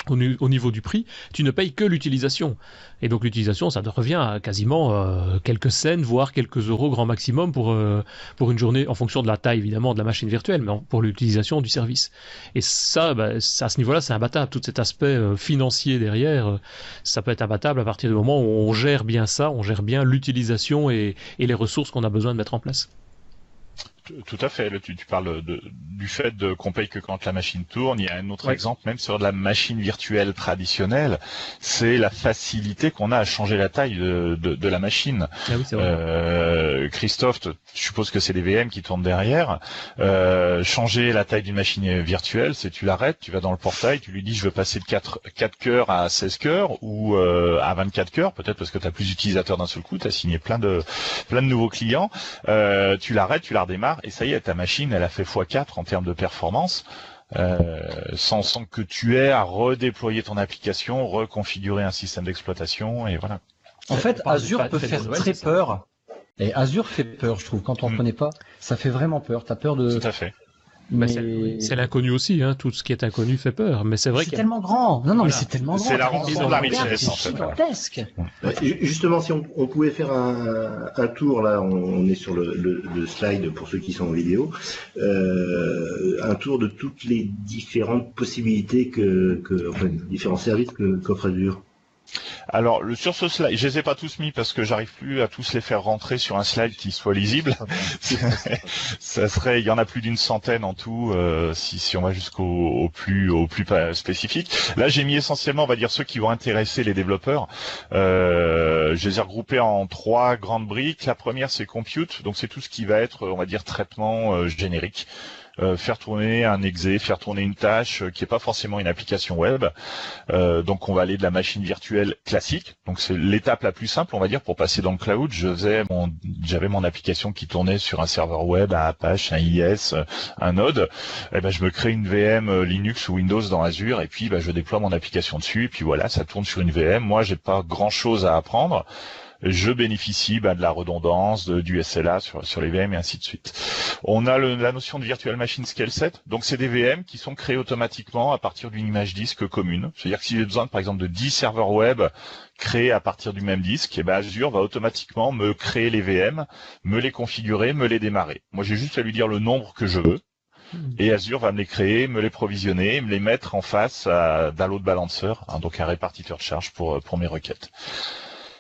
au niveau du prix, tu ne payes que l'utilisation. Et donc l'utilisation, ça te revient à quasiment quelques cents, voire quelques euros grand maximum pour une journée, en fonction de la taille évidemment de la machine virtuelle, mais pour l'utilisation du service. Et ça, à ce niveau-là, c'est imbattable. Tout cet aspect financier derrière, ça peut être imbattable à partir du moment où on gère bien ça, on gère bien l'utilisation et les ressources qu'on a besoin de mettre en place. Tout à fait. Là, tu parles du fait qu'on paye que quand la machine tourne. Il y a un autre exemple, même sur de la machine virtuelle traditionnelle, c'est la facilité qu'on a à changer la taille de la machine. Ah oui, c'est vrai. Christophe, je suppose que c'est des VM qui tournent derrière. Changer la taille d'une machine virtuelle, c'est tu l'arrêtes, tu vas dans le portail, tu lui dis je veux passer de 4 cœurs à 16 cœurs ou à 24 cœurs, peut-être parce que tu as plus d'utilisateurs d'un seul coup, tu as signé plein de nouveaux clients. Tu l'arrêtes, tu la redémarres. Et ça y est, ta machine, elle a fait x4 en termes de performance, sans que tu aies à redéployer ton application, reconfigurer un système d'exploitation, et voilà. En fait, Azure peut faire très peur. Et Azure fait peur, je trouve. Quand on ne connaît pas, ça fait vraiment peur. T'as peur de... Tout à fait. Mais c'est l'inconnu aussi, hein. Tout ce qui est inconnu fait peur. Mais c'est vrai c'est tellement grand. Non, mais c'est tellement grand. C'est la rançon de la richesse, en C'est fait. gigantesque. Justement, si on pouvait faire un tour, là, on est sur le slide pour ceux qui sont en vidéo, un tour de toutes les différentes possibilités différents services qu'offre Azure. Alors, sur ce slide, je les ai pas tous mis parce que j'arrive plus à tous les faire rentrer sur un slide qui soit lisible. Il y en a plus d'une centaine en tout, si on va jusqu'au plus spécifique. Là, j'ai mis essentiellement, on va dire, ceux qui vont intéresser les développeurs. Je les ai regroupés en 3 grandes briques. La première, c'est compute, donc c'est tout ce qui va être, on va dire, traitement générique. Faire tourner un exe, faire tourner une tâche qui est pas forcément une application web. Donc on va aller de la machine virtuelle classique. Donc c'est l'étape la plus simple, on va dire, pour passer dans le cloud. J'avais mon application qui tournait sur un serveur web, un Apache, un IIS, un Node. Et ben je me crée une VM Linux ou Windows dans Azure et puis je déploie mon application dessus. Et puis voilà, ça tourne sur une VM. Moi, j'ai pas grand chose à apprendre. Je bénéficie de la redondance, du SLA sur les VM et ainsi de suite. On a la notion de Virtual Machine Scale Set, donc c'est des VM qui sont créées automatiquement à partir d'une image disque commune. C'est-à-dire que si j'ai besoin par exemple de 10 serveurs web créés à partir du même disque, et Azure va automatiquement me créer les VM, me les configurer, me les démarrer. Moi j'ai juste à lui dire le nombre que je veux. Et Azure va me les créer, me les provisionner, me les mettre en face d'un load balancer, donc un répartiteur de charge pour mes requêtes.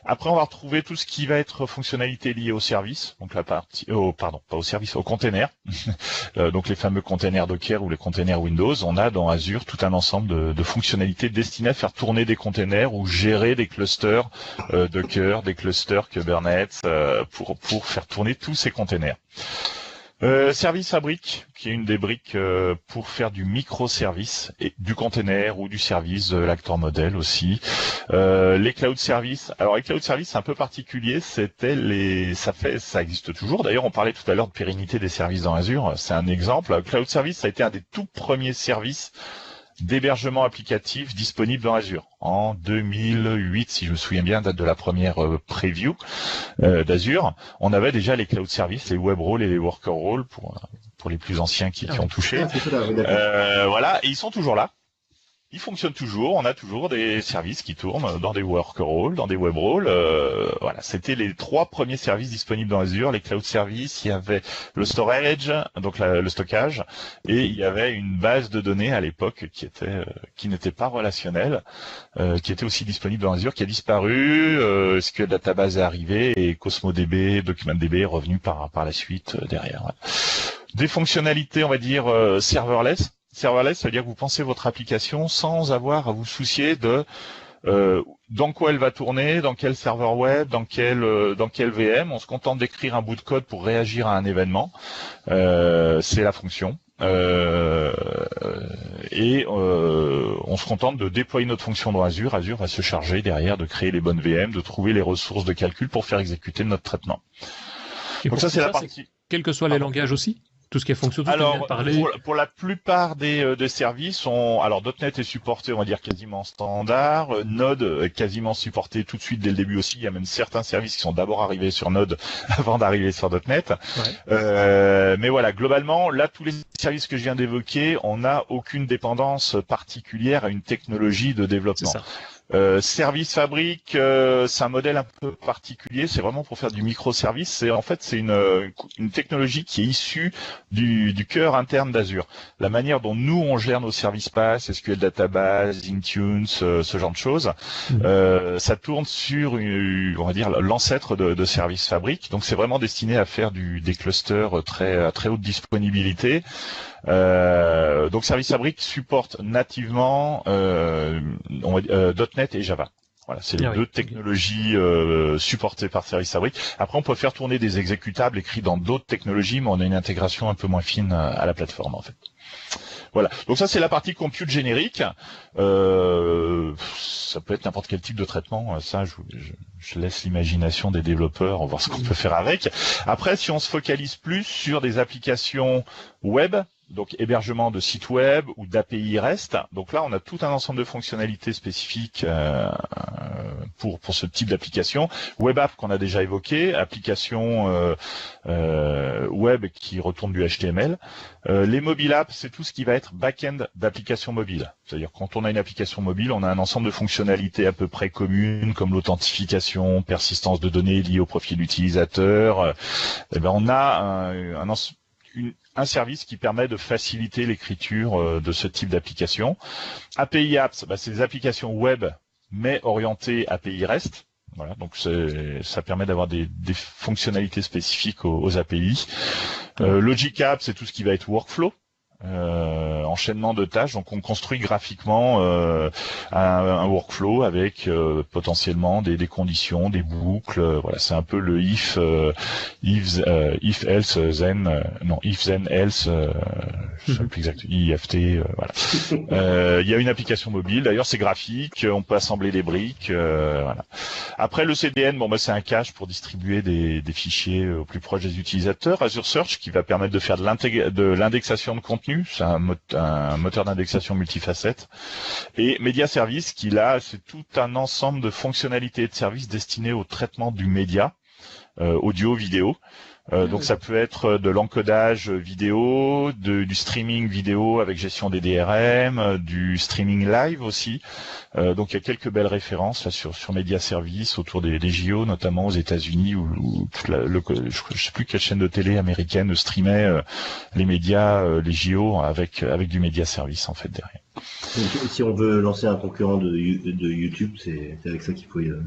Après, on va retrouver tout ce qui va être fonctionnalité liée au service, donc pas au service, au container. Donc les fameux containers Docker ou les containers Windows. On a dans Azure tout un ensemble de fonctionnalités destinées à faire tourner des containers ou gérer des clusters Docker, des clusters Kubernetes pour faire tourner tous ces containers. Service Fabric, qui est une des briques pour faire du microservice et du container ou du service, de l'actor model aussi. Les cloud services. Alors les cloud services, c'est un peu particulier. Ça existe toujours. D'ailleurs, on parlait tout à l'heure de pérennité des services dans Azure. C'est un exemple. Cloud service, ça a été un des tout premiers services d'hébergement applicatif disponible dans Azure. En 2008, si je me souviens bien, date de la première preview d'Azure, on avait déjà les cloud services, les web roles et les worker roles pour les plus anciens qui ont touché. Voilà, et ils sont toujours là. Ils fonctionnent toujours, on a toujours des services qui tournent dans des worker roles, dans des web roles. Voilà, c'était les 3 premiers services disponibles dans Azure. Les cloud services, il y avait le storage, donc le stockage, et il y avait une base de données à l'époque qui n'était pas relationnelle, qui était aussi disponible dans Azure, qui a disparu. SQL Database est arrivé et CosmoDB, DocumentDB est revenu par la suite derrière. Ouais. Des fonctionnalités, on va dire serverless. Serverless, ça veut dire que vous pensez votre application sans avoir à vous soucier de dans quoi elle va tourner, dans quel serveur web, dans quel VM. On se contente d'écrire un bout de code pour réagir à un événement. C'est la fonction. Et on se contente de déployer notre fonction dans Azure. Azure va se charger derrière de créer les bonnes VM, de trouver les ressources de calcul pour faire exécuter notre traitement. Donc ça, c'est la partie. Quels que soient les langages aussi? Tout ce qui est fonction, tout ce qu'on vient de parler. Pour la plupart des services, alors .NET est supporté, on va dire quasiment standard. Node est quasiment supporté tout de suite dès le début aussi. Il y a même certains services qui sont d'abord arrivés sur Node avant d'arriver sur .NET. Ouais. Mais voilà, globalement, là, tous les services que je viens d'évoquer, on n'a aucune dépendance particulière à une technologie de développement. C'est ça. Service Fabric, c'est un modèle un peu particulier. C'est vraiment pour faire du microservice. C'est une technologie qui est issue du cœur interne d'Azure. La manière dont nous on gère nos services PaaS, SQL Database, Intune, ce genre de choses, ça tourne sur on va dire l'ancêtre de Service Fabric. Donc c'est vraiment destiné à faire des clusters à très haute disponibilité. Donc Service Fabric supporte nativement .NET et Java. Voilà, c'est les deux technologies supportées par Service Fabric. Après, on peut faire tourner des exécutables écrits dans d'autres technologies, mais on a une intégration un peu moins fine à la plateforme en fait. Voilà. Donc ça, c'est la partie compute générique. Ça peut être n'importe quel type de traitement. Ça, je laisse l'imagination des développeurs, on va voir ce qu'on peut faire avec. Après, si on se focalise plus sur des applications web, donc hébergement de sites web ou d'API REST. Donc là, on a tout un ensemble de fonctionnalités spécifiques pour ce type d'application. Web app qu'on a déjà évoqué, application web qui retourne du HTML. Les mobile apps, c'est tout ce qui va être back-end d'application mobile. C'est-à-dire quand on a une application mobile, on a un ensemble de fonctionnalités à peu près communes comme l'authentification, persistance de données liées au profil utilisateur. Et ben on a un service qui permet de faciliter l'écriture de ce type d'application. API Apps, c'est des applications web mais orientées API REST. Voilà, donc ça permet d'avoir des fonctionnalités spécifiques aux API. Logic Apps, c'est tout ce qui va être workflow. Enchaînement de tâches, donc on construit graphiquement un workflow avec potentiellement des conditions, des boucles. Voilà, c'est un peu le if else then if then else. Je sais plus exactement. IFT. Voilà. Il y a une application mobile. D'ailleurs, c'est graphique. On peut assembler des briques. Voilà. Après le CDN, c'est un cache pour distribuer des fichiers au plus proche des utilisateurs. Azure Search qui va permettre de faire de l'indexation de contenu. C'est un moteur d'indexation multifacette. Et Media Service qui là, c'est tout un ensemble de fonctionnalités et de services destinés au traitement du média, audio, vidéo. Donc ça peut être de l'encodage vidéo, du streaming vidéo avec gestion des DRM, du streaming live aussi. Donc il y a quelques belles références là sur Media Service autour des JO, notamment aux États-Unis où je sais plus quelle chaîne de télé américaine streamait les médias, les JO avec du Media Service en fait derrière. Donc, si on veut lancer un concurrent de YouTube, c'est avec ça qu'il faut y aller.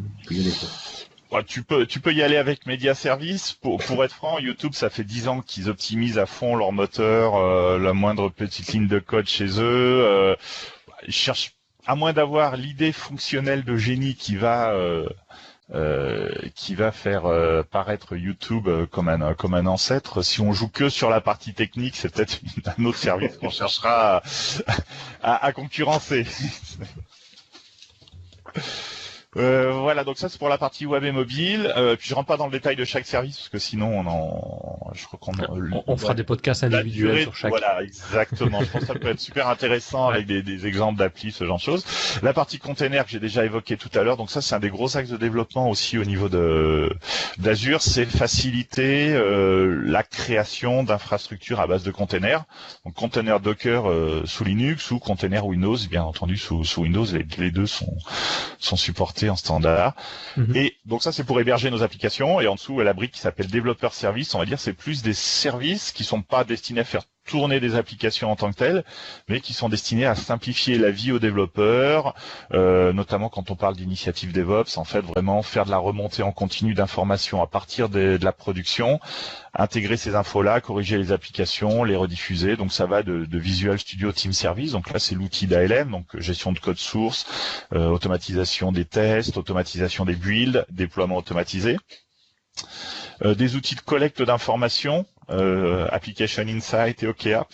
Tu peux y aller avec Media Service. Pour être franc, YouTube, ça fait 10 ans qu'ils optimisent à fond leur moteur, la moindre petite ligne de code chez eux. Ils cherchent, à moins d'avoir l'idée fonctionnelle de génie qui va faire paraître YouTube comme un ancêtre. Si on joue que sur la partie technique, c'est peut-être un autre service qu'on cherchera à concurrencer. Voilà, donc ça c'est pour la partie web et mobile. Puis je rentre pas dans le détail de chaque service parce que sinon je crois on fera des podcasts individuels sur chaque. Voilà, exactement. Je pense que ça peut être super intéressant avec des exemples d'applis, ce genre de choses. La partie container que j'ai déjà évoqué tout à l'heure, donc ça c'est un des gros axes de développement aussi au niveau d'Azure, c'est faciliter la création d'infrastructures à base de containers. Donc container Docker sous Linux ou container Windows, bien entendu sous Windows, les deux sont supportés en standard. Et donc ça c'est pour héberger nos applications, et en dessous la brique qui s'appelle développeur service, on va dire c'est plus des services qui sont pas destinés à faire tourner des applications en tant que telles, mais qui sont destinés à simplifier la vie aux développeurs, notamment quand on parle d'initiative DevOps, en fait vraiment faire de la remontée en continu d'informations à partir de la production, intégrer ces infos-là, corriger les applications, les rediffuser. Donc ça va de Visual Studio Team Service, donc là c'est l'outil d'ALM, donc gestion de code source, automatisation des tests, automatisation des builds, déploiement automatisé. Des outils de collecte d'informations, Application Insight et OKApp.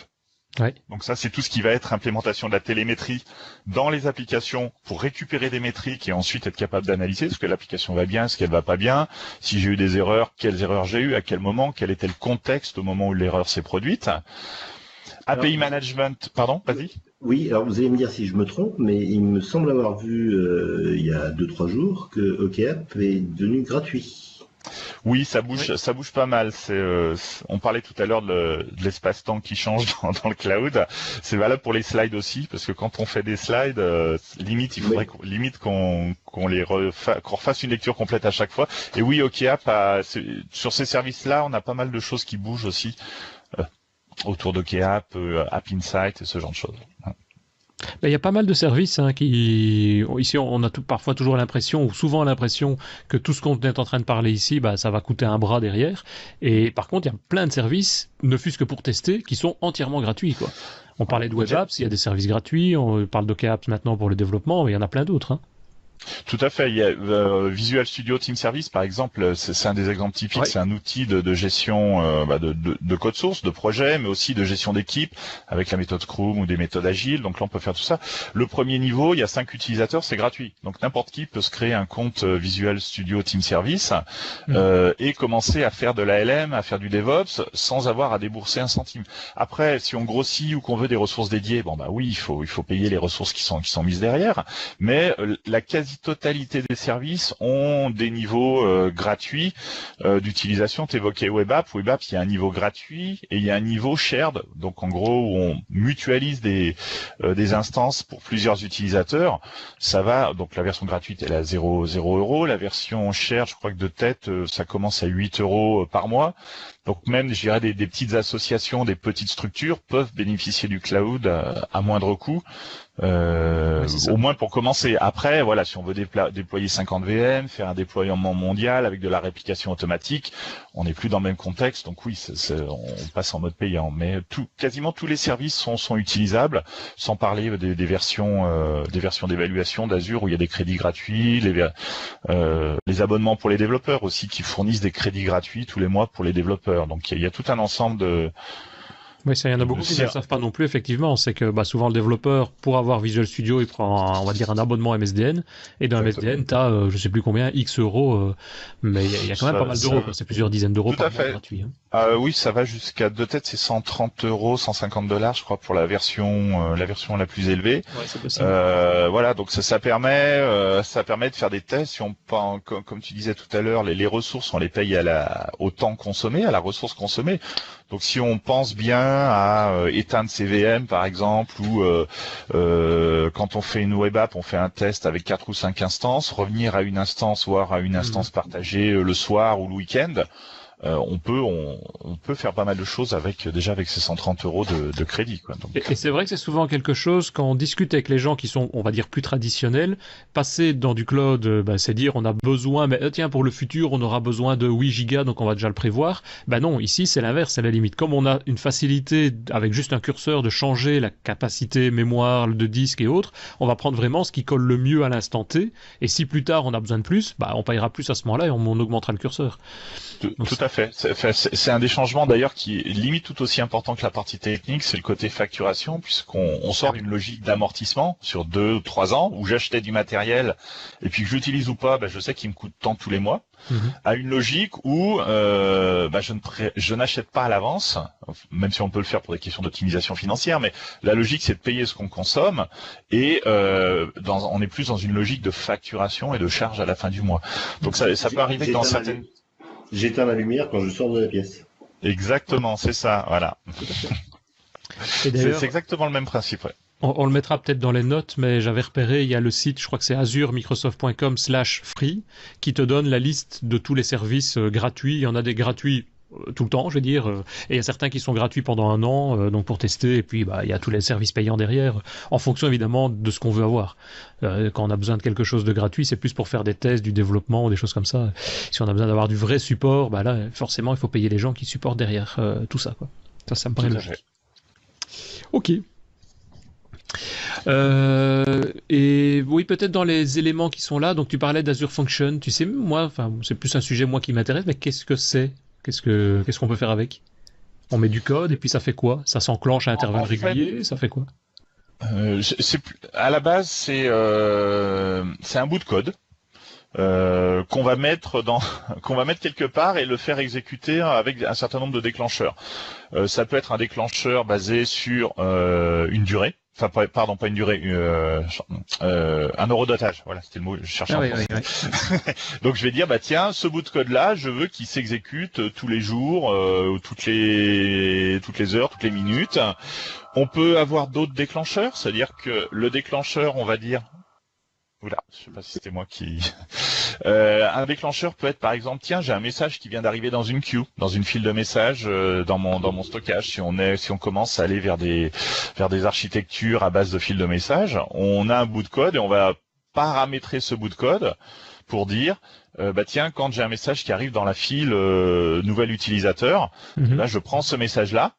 Ouais. Donc ça, c'est tout ce qui va être implémentation de la télémétrie dans les applications pour récupérer des métriques et ensuite être capable d'analyser est-ce que l'application va bien, est-ce qu'elle va pas bien, si j'ai eu des erreurs, quelles erreurs j'ai eu, à quel moment, quel était le contexte au moment où l'erreur s'est produite. API Management, pardon, vas-y. Oui, alors vous allez me dire si je me trompe, mais il me semble avoir vu il y a 2-3 jours que OKApp est devenu gratuit. Oui, ça bouge pas mal. On parlait tout à l'heure de l'espace-temps qui change dans le cloud. C'est valable pour les slides aussi, parce que quand on fait des slides, limite il faudrait qu'on refasse une lecture complète à chaque fois. Et oui, OKApp, sur ces services-là, on a pas mal de choses qui bougent aussi autour d'OKApp, App Insight et ce genre de choses. Il y a pas mal de services qui... Ici, on a parfois toujours l'impression, ou souvent l'impression, que tout ce qu'on est en train de parler ici, ça va coûter un bras derrière. Et par contre, il y a plein de services, ne fût-ce que pour tester, qui sont entièrement gratuits, quoi. On parlait de Web Apps, il y a des services gratuits, on parle d'OKApp maintenant pour le développement, mais il y en a plein d'autres. Tout à fait. Il y a Visual Studio Team Service, par exemple, c'est un des exemples typiques. Ouais. C'est un outil de gestion de code source, de projet, mais aussi de gestion d'équipe avec la méthode Scrum ou des méthodes agiles. Donc là, on peut faire tout ça. Le premier niveau, il y a 5 utilisateurs, c'est gratuit. Donc n'importe qui peut se créer un compte Visual Studio Team Service et commencer à faire de l'ALM, à faire du DevOps sans avoir à débourser un centime. Après, si on grossit ou qu'on veut des ressources dédiées, oui, il faut payer les ressources qui sont mises derrière. Mais la quasi-totalité des services ont des niveaux gratuits d'utilisation. Tu évoquais WebApp. WebApp, il y a un niveau gratuit et il y a un niveau shared. Donc en gros, où on mutualise des instances pour plusieurs utilisateurs. Ça va, donc la version gratuite, elle est à 0 €. La version shared, je crois que de tête, ça commence à 8 € par mois. Donc même, je dirais, des petites associations, des petites structures peuvent bénéficier du cloud à moindre coût. Au moins pour commencer. Après, voilà, si on veut déployer 50 VM, faire un déploiement mondial avec de la réplication automatique, on n'est plus dans le même contexte. Donc oui, on passe en mode payant. Mais quasiment tous les services sont utilisables, sans parler des versions d'évaluation d'Azure où il y a des crédits gratuits, les abonnements pour les développeurs aussi qui fournissent des crédits gratuits tous les mois pour les développeurs. Donc il y a tout un ensemble de... Oui, ça, il y en a beaucoup qui ne le savent pas non plus, effectivement. C'est que souvent le développeur, pour avoir Visual Studio, il prend, on va dire, un abonnement MSDN. Et dans MSDN, tu as, je sais plus combien, X euros, mais il y a quand même pas mal d'euros. C'est plusieurs dizaines d'euros par mois gratuit. Oui, ça va jusqu'à, de tête, c'est 130 €, 150 $, je crois, pour la version la plus élevée. Ouais, c'est possible. Voilà, donc ça permet de faire des tests. Si on prend, comme tu disais tout à l'heure, les ressources, on les paye au temps consommé, à la ressource consommée. Donc si on pense bien à éteindre ses VM par exemple, ou quand on fait une web app, on fait un test avec 4 ou 5 instances, revenir à une instance, voire à une instance partagée le soir ou le week-end, on peut faire pas mal de choses avec ces 130 € de crédit, quoi. Donc, et c'est vrai que c'est souvent quelque chose quand on discute avec les gens qui sont, on va dire, plus traditionnels. Passer dans du cloud, c'est dire on a besoin, mais tiens, pour le futur on aura besoin de 8 gigas, donc on va déjà le prévoir. Non, ici c'est l'inverse, c'est la limite. Comme on a une facilité avec juste un curseur de changer la capacité mémoire de disque et autres, on va prendre vraiment ce qui colle le mieux à l'instant T. Et si plus tard on a besoin de plus, on payera plus à ce moment-là et on augmentera le curseur. Tout à fait. C'est un des changements d'ailleurs qui est limite tout aussi important que la partie technique, c'est le côté facturation, puisqu'on sort d'une logique d'amortissement sur 2 ou 3 ans où j'achetais du matériel et puis que j'utilise ou pas, je sais qu'il me coûte tant tous les mois, à une logique où je n'achète pas à l'avance, même si on peut le faire pour des questions d'optimisation financière, mais la logique c'est de payer ce qu'on consomme et on est plus dans une logique de facturation et de charge à la fin du mois. Donc ça peut arriver que dans certaines... J'éteins la lumière quand je sors de la pièce. Exactement, c'est ça, voilà. C'est exactement le même principe, ouais. On le mettra peut-être dans les notes, mais j'avais repéré, il y a le site, je crois que c'est azuremicrosoft.com/free, qui te donne la liste de tous les services gratuits. Il y en a des gratuits tout le temps, je veux dire, et il y a certains qui sont gratuits pendant 1 an, donc pour tester, et puis il y a tous les services payants derrière, en fonction évidemment de ce qu'on veut avoir. Quand on a besoin de quelque chose de gratuit, c'est plus pour faire des tests, du développement ou des choses comme ça. Si on a besoin d'avoir du vrai support, là forcément il faut payer les gens qui supportent derrière tout ça, quoi. Ça me paraît logique. Ok. Et oui, peut-être dans les éléments qui sont là, donc tu parlais d'Azure Function, tu sais, moi, c'est plus un sujet moi qui m'intéresse, mais qu'est-ce que c'est ? Qu'est-ce qu'on peut faire avec ? On met du code et puis ça fait quoi ? Ça s'enclenche à intervalles réguliers ? Ça fait quoi ? À la base, c'est un bout de code qu'on va mettre quelque part et le faire exécuter avec un certain nombre de déclencheurs. Ça peut être un déclencheur basé sur une durée. Enfin, pardon, pas une durée, un horodotage. Voilà, c'était le mot que je cherchais en français. Oui. Donc, je vais dire, tiens, ce bout de code-là, je veux qu'il s'exécute tous les jours, toutes les heures, toutes les minutes. On peut avoir d'autres déclencheurs, c'est-à-dire que le déclencheur, on va dire, oula, je sais pas si c'était moi qui... un déclencheur peut être par exemple, tiens, j'ai un message qui vient d'arriver dans une queue, dans une file de messages dans mon stockage. Si on commence à aller vers des architectures à base de files de messages, on a un bout de code et on va paramétrer ce bout de code pour dire tiens, quand j'ai un message qui arrive dans la file nouvel utilisateur, là je prends ce message là,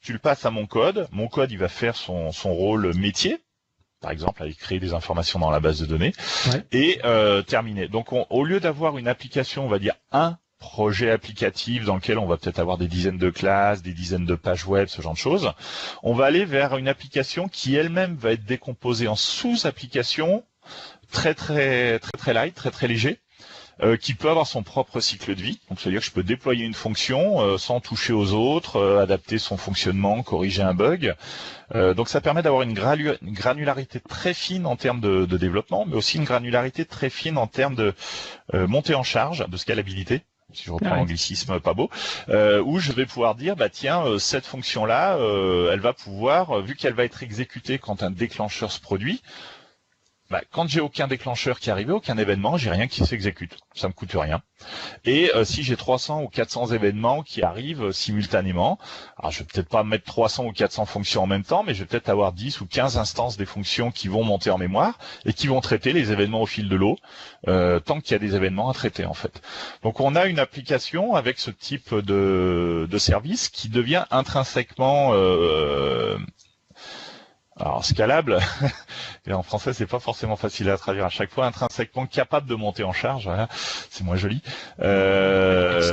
tu le passes à mon code il va faire son rôle métier. par exemple, aller créer des informations dans la base de données, Ouais. et terminer. Donc, au lieu d'avoir une application, on va dire un projet applicatif dans lequel on va peut-être avoir des dizaines de classes, des dizaines de pages web, ce genre de choses, on va aller vers une application qui elle-même va être décomposée en sous-applications très light, très léger, qui peut avoir son propre cycle de vie. Donc, c'est-à-dire que je peux déployer une fonction sans toucher aux autres, adapter son fonctionnement, corriger un bug. Donc, ça permet d'avoir une granularité très fine en termes de développement, mais aussi une granularité très fine en termes de montée en charge, de scalabilité. Si je reprends l'anglicisme pas beau, où je vais pouvoir dire, bah tiens, cette fonction-là, elle va pouvoir, vu qu'elle va être exécutée quand un déclencheur se produit, bah, quand j'ai aucun déclencheur qui arrive, aucun événement, j'ai rien qui s'exécute. Ça me coûte rien. Et si j'ai 300 ou 400 événements qui arrivent simultanément, alors je vais peut-être pas mettre 300 ou 400 fonctions en même temps, mais je vais peut-être avoir 10 ou 15 instances des fonctions qui vont monter en mémoire et qui vont traiter les événements au fil de l'eau, tant qu'il y a des événements à traiter en fait. Donc on a une application avec ce type de service qui devient intrinsèquement alors scalable, et en français c'est pas forcément facile à traduire à chaque fois, intrinsèquement capable de monter en charge, voilà, c'est moins joli.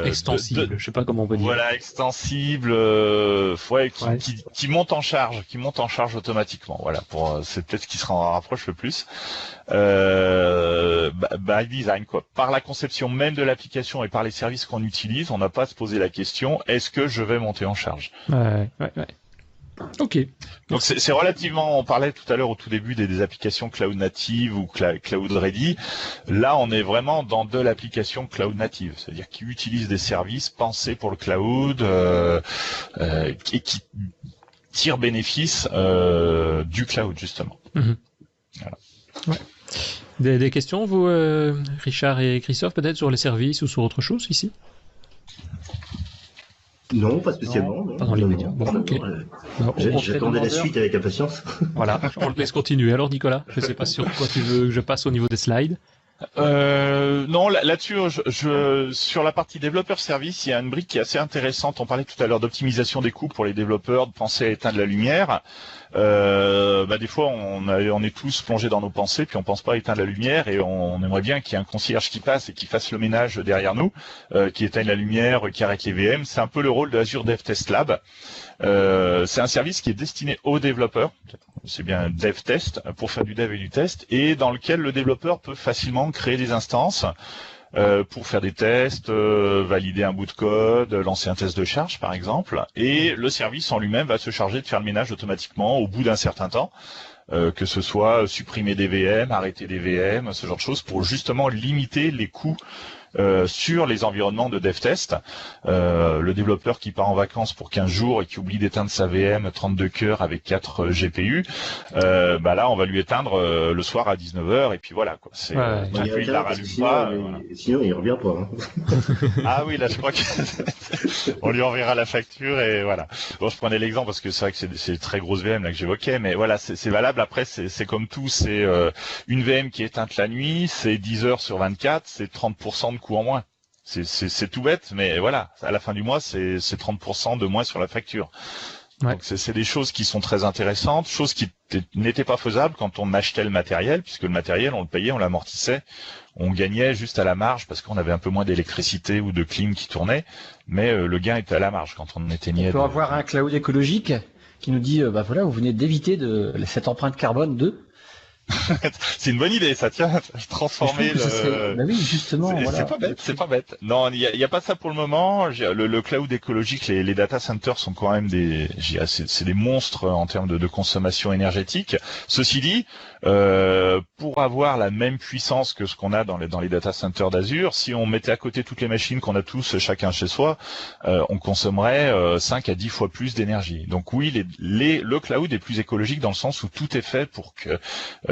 Extensible, je sais pas comment on peut dire. Voilà, extensible, qui monte en charge, automatiquement. Voilà, c'est peut-être ce qui se rapproche le plus. By design quoi. Par la conception même de l'application et par les services qu'on utilise, on n'a pas à se poser la question est-ce que je vais monter en charge. Ouais. Ok. Donc c'est relativement, on parlait tout à l'heure au tout début des applications cloud native ou cloud ready. Là, on est vraiment dans de l'application cloud native, c'est-à-dire qui utilise des services pensés pour le cloud et qui tire bénéfice du cloud justement. Mm-hmm. Voilà. Ouais. Des questions, vous, Richard et Christophe, peut-être sur les services ou sur autre chose ici? Non, pas spécialement. Pas dans les médias. Bon, ok. J'attendais la suite avec impatience. Voilà, on te laisse continuer. Alors, Nicolas, je ne sais pas sur quoi tu veux que je passe au niveau des slides. Non, là-dessus, sur la partie développeur service, il y a une brique qui est assez intéressante. On parlait tout à l'heure d'optimisation des coûts pour les développeurs, de penser à éteindre la lumière. Des fois, on est tous plongés dans nos pensées, puis on pense pas à éteindre la lumière, et on aimerait bien qu'il y ait un concierge qui passe et qui fasse le ménage derrière nous, qui éteigne la lumière, qui arrête les VM. C'est un peu le rôle de Azure Dev Test Lab. C'est un service qui est destiné aux développeurs, c'est bien Dev Test, pour faire du dev et du test, et dans lequel le développeur peut facilement créer des instances pour faire des tests, valider un bout de code, lancer un test de charge par exemple, et le service en lui-même va se charger de faire le ménage automatiquement au bout d'un certain temps, que ce soit supprimer des VM, arrêter des VM, ce genre de choses, pour justement limiter les coûts sur les environnements de dev test. Le développeur qui part en vacances pour 15 jours et qui oublie d'éteindre sa VM 32 cœurs avec 4 GPU, là on va lui éteindre le soir à 19h et puis voilà quoi. Il la rallume pas. Sinon il revient pas. Hein. Ah oui, là je crois que on lui enverra la facture et voilà. Bon, je prenais l'exemple parce que c'est vrai que c'est des très grosses VM là que j'évoquais, mais voilà, c'est valable. Après c'est comme tout, c'est une VM qui est éteinte la nuit, c'est 10 heures sur 24, c'est 30% de coût en moins. C'est tout bête, mais voilà, à la fin du mois, c'est 30% de moins sur la facture. Ouais. Donc c'est des choses qui sont très intéressantes, choses qui n'étaient pas faisables quand on achetait le matériel, puisque le matériel, on le payait, on l'amortissait, on gagnait juste à la marge parce qu'on avait un peu moins d'électricité ou de clim qui tournait, mais le gain était à la marge quand on éteignait. On peut avoir un cloud écologique qui nous dit, voilà, vous venez d'éviter cette empreinte carbone de... C'est une bonne idée, ça, tiens, transformer Bah oui, justement. Voilà. C'est pas bête. Non, il y a pas ça pour le moment. Le cloud écologique, les data centers sont quand même c'est des monstres en termes de consommation énergétique. Ceci dit, pour avoir la même puissance que ce qu'on a dans les data centers d'Azure, si on mettait à côté toutes les machines qu'on a tous chacun chez soi, on consommerait 5 à 10 fois plus d'énergie. Donc oui, le cloud est plus écologique dans le sens où tout est fait pour que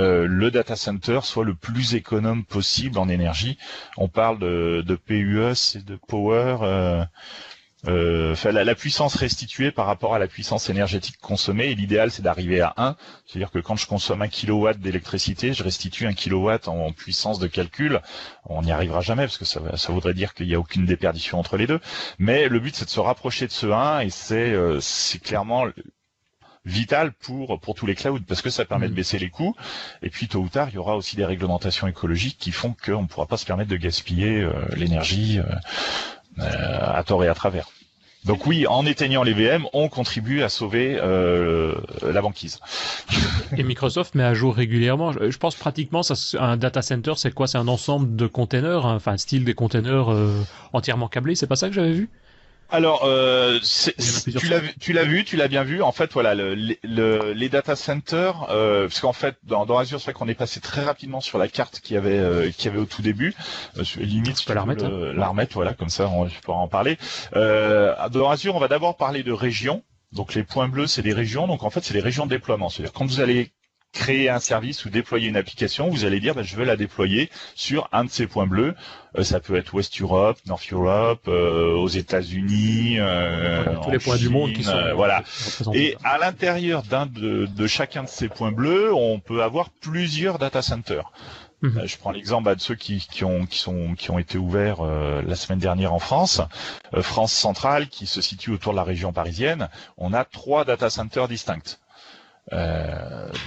le data center soit le plus économe possible en énergie. On parle de PUE, c'est de power, la puissance restituée par rapport à la puissance énergétique consommée. Et l'idéal, c'est d'arriver à 1. C'est-à-dire que quand je consomme 1 kilowatt d'électricité, je restitue 1 kilowatt en puissance de calcul. On n'y arrivera jamais parce que ça voudrait dire qu'il n'y a aucune déperdition entre les deux. Mais le but, c'est de se rapprocher de ce 1 et c'est clairement vital pour tous les clouds, parce que ça permet de baisser les coûts. Et puis tôt ou tard, il y aura aussi des réglementations écologiques qui font qu'on ne pourra pas se permettre de gaspiller l'énergie à tort et à travers. Donc oui, en éteignant les VM, on contribue à sauver la banquise. Et Microsoft met à jour régulièrement. Je pense pratiquement, un data center, c'est quoi? C'est un ensemble de containers, hein, enfin style des containers entièrement câblés. C'est pas ça que j'avais vu? Alors, tu l'as bien vu. En fait, voilà, les data centers, parce qu'en fait, dans Azure, c'est vrai qu'on est passé très rapidement sur la carte qu'il y avait au tout début. Limite, tu peux la remettre. La remettre, voilà, comme ça, je pourrai en parler. Dans Azure, on va d'abord parler de régions. Donc, les points bleus, c'est des régions. Donc, en fait, c'est des régions de déploiement. C'est-à-dire, quand vous allez créer un service ou déployer une application, vous allez dire je veux la déployer sur un de ces points bleus. Ça peut être West Europe, North Europe, aux États-Unis, tous les points du monde qui sont voilà. Et à l'intérieur de chacun de ces points bleus, on peut avoir plusieurs data centers. Je prends l'exemple de ceux qui ont été ouverts la semaine dernière en France. France centrale, qui se situe autour de la région parisienne, on a 3 data centers distincts.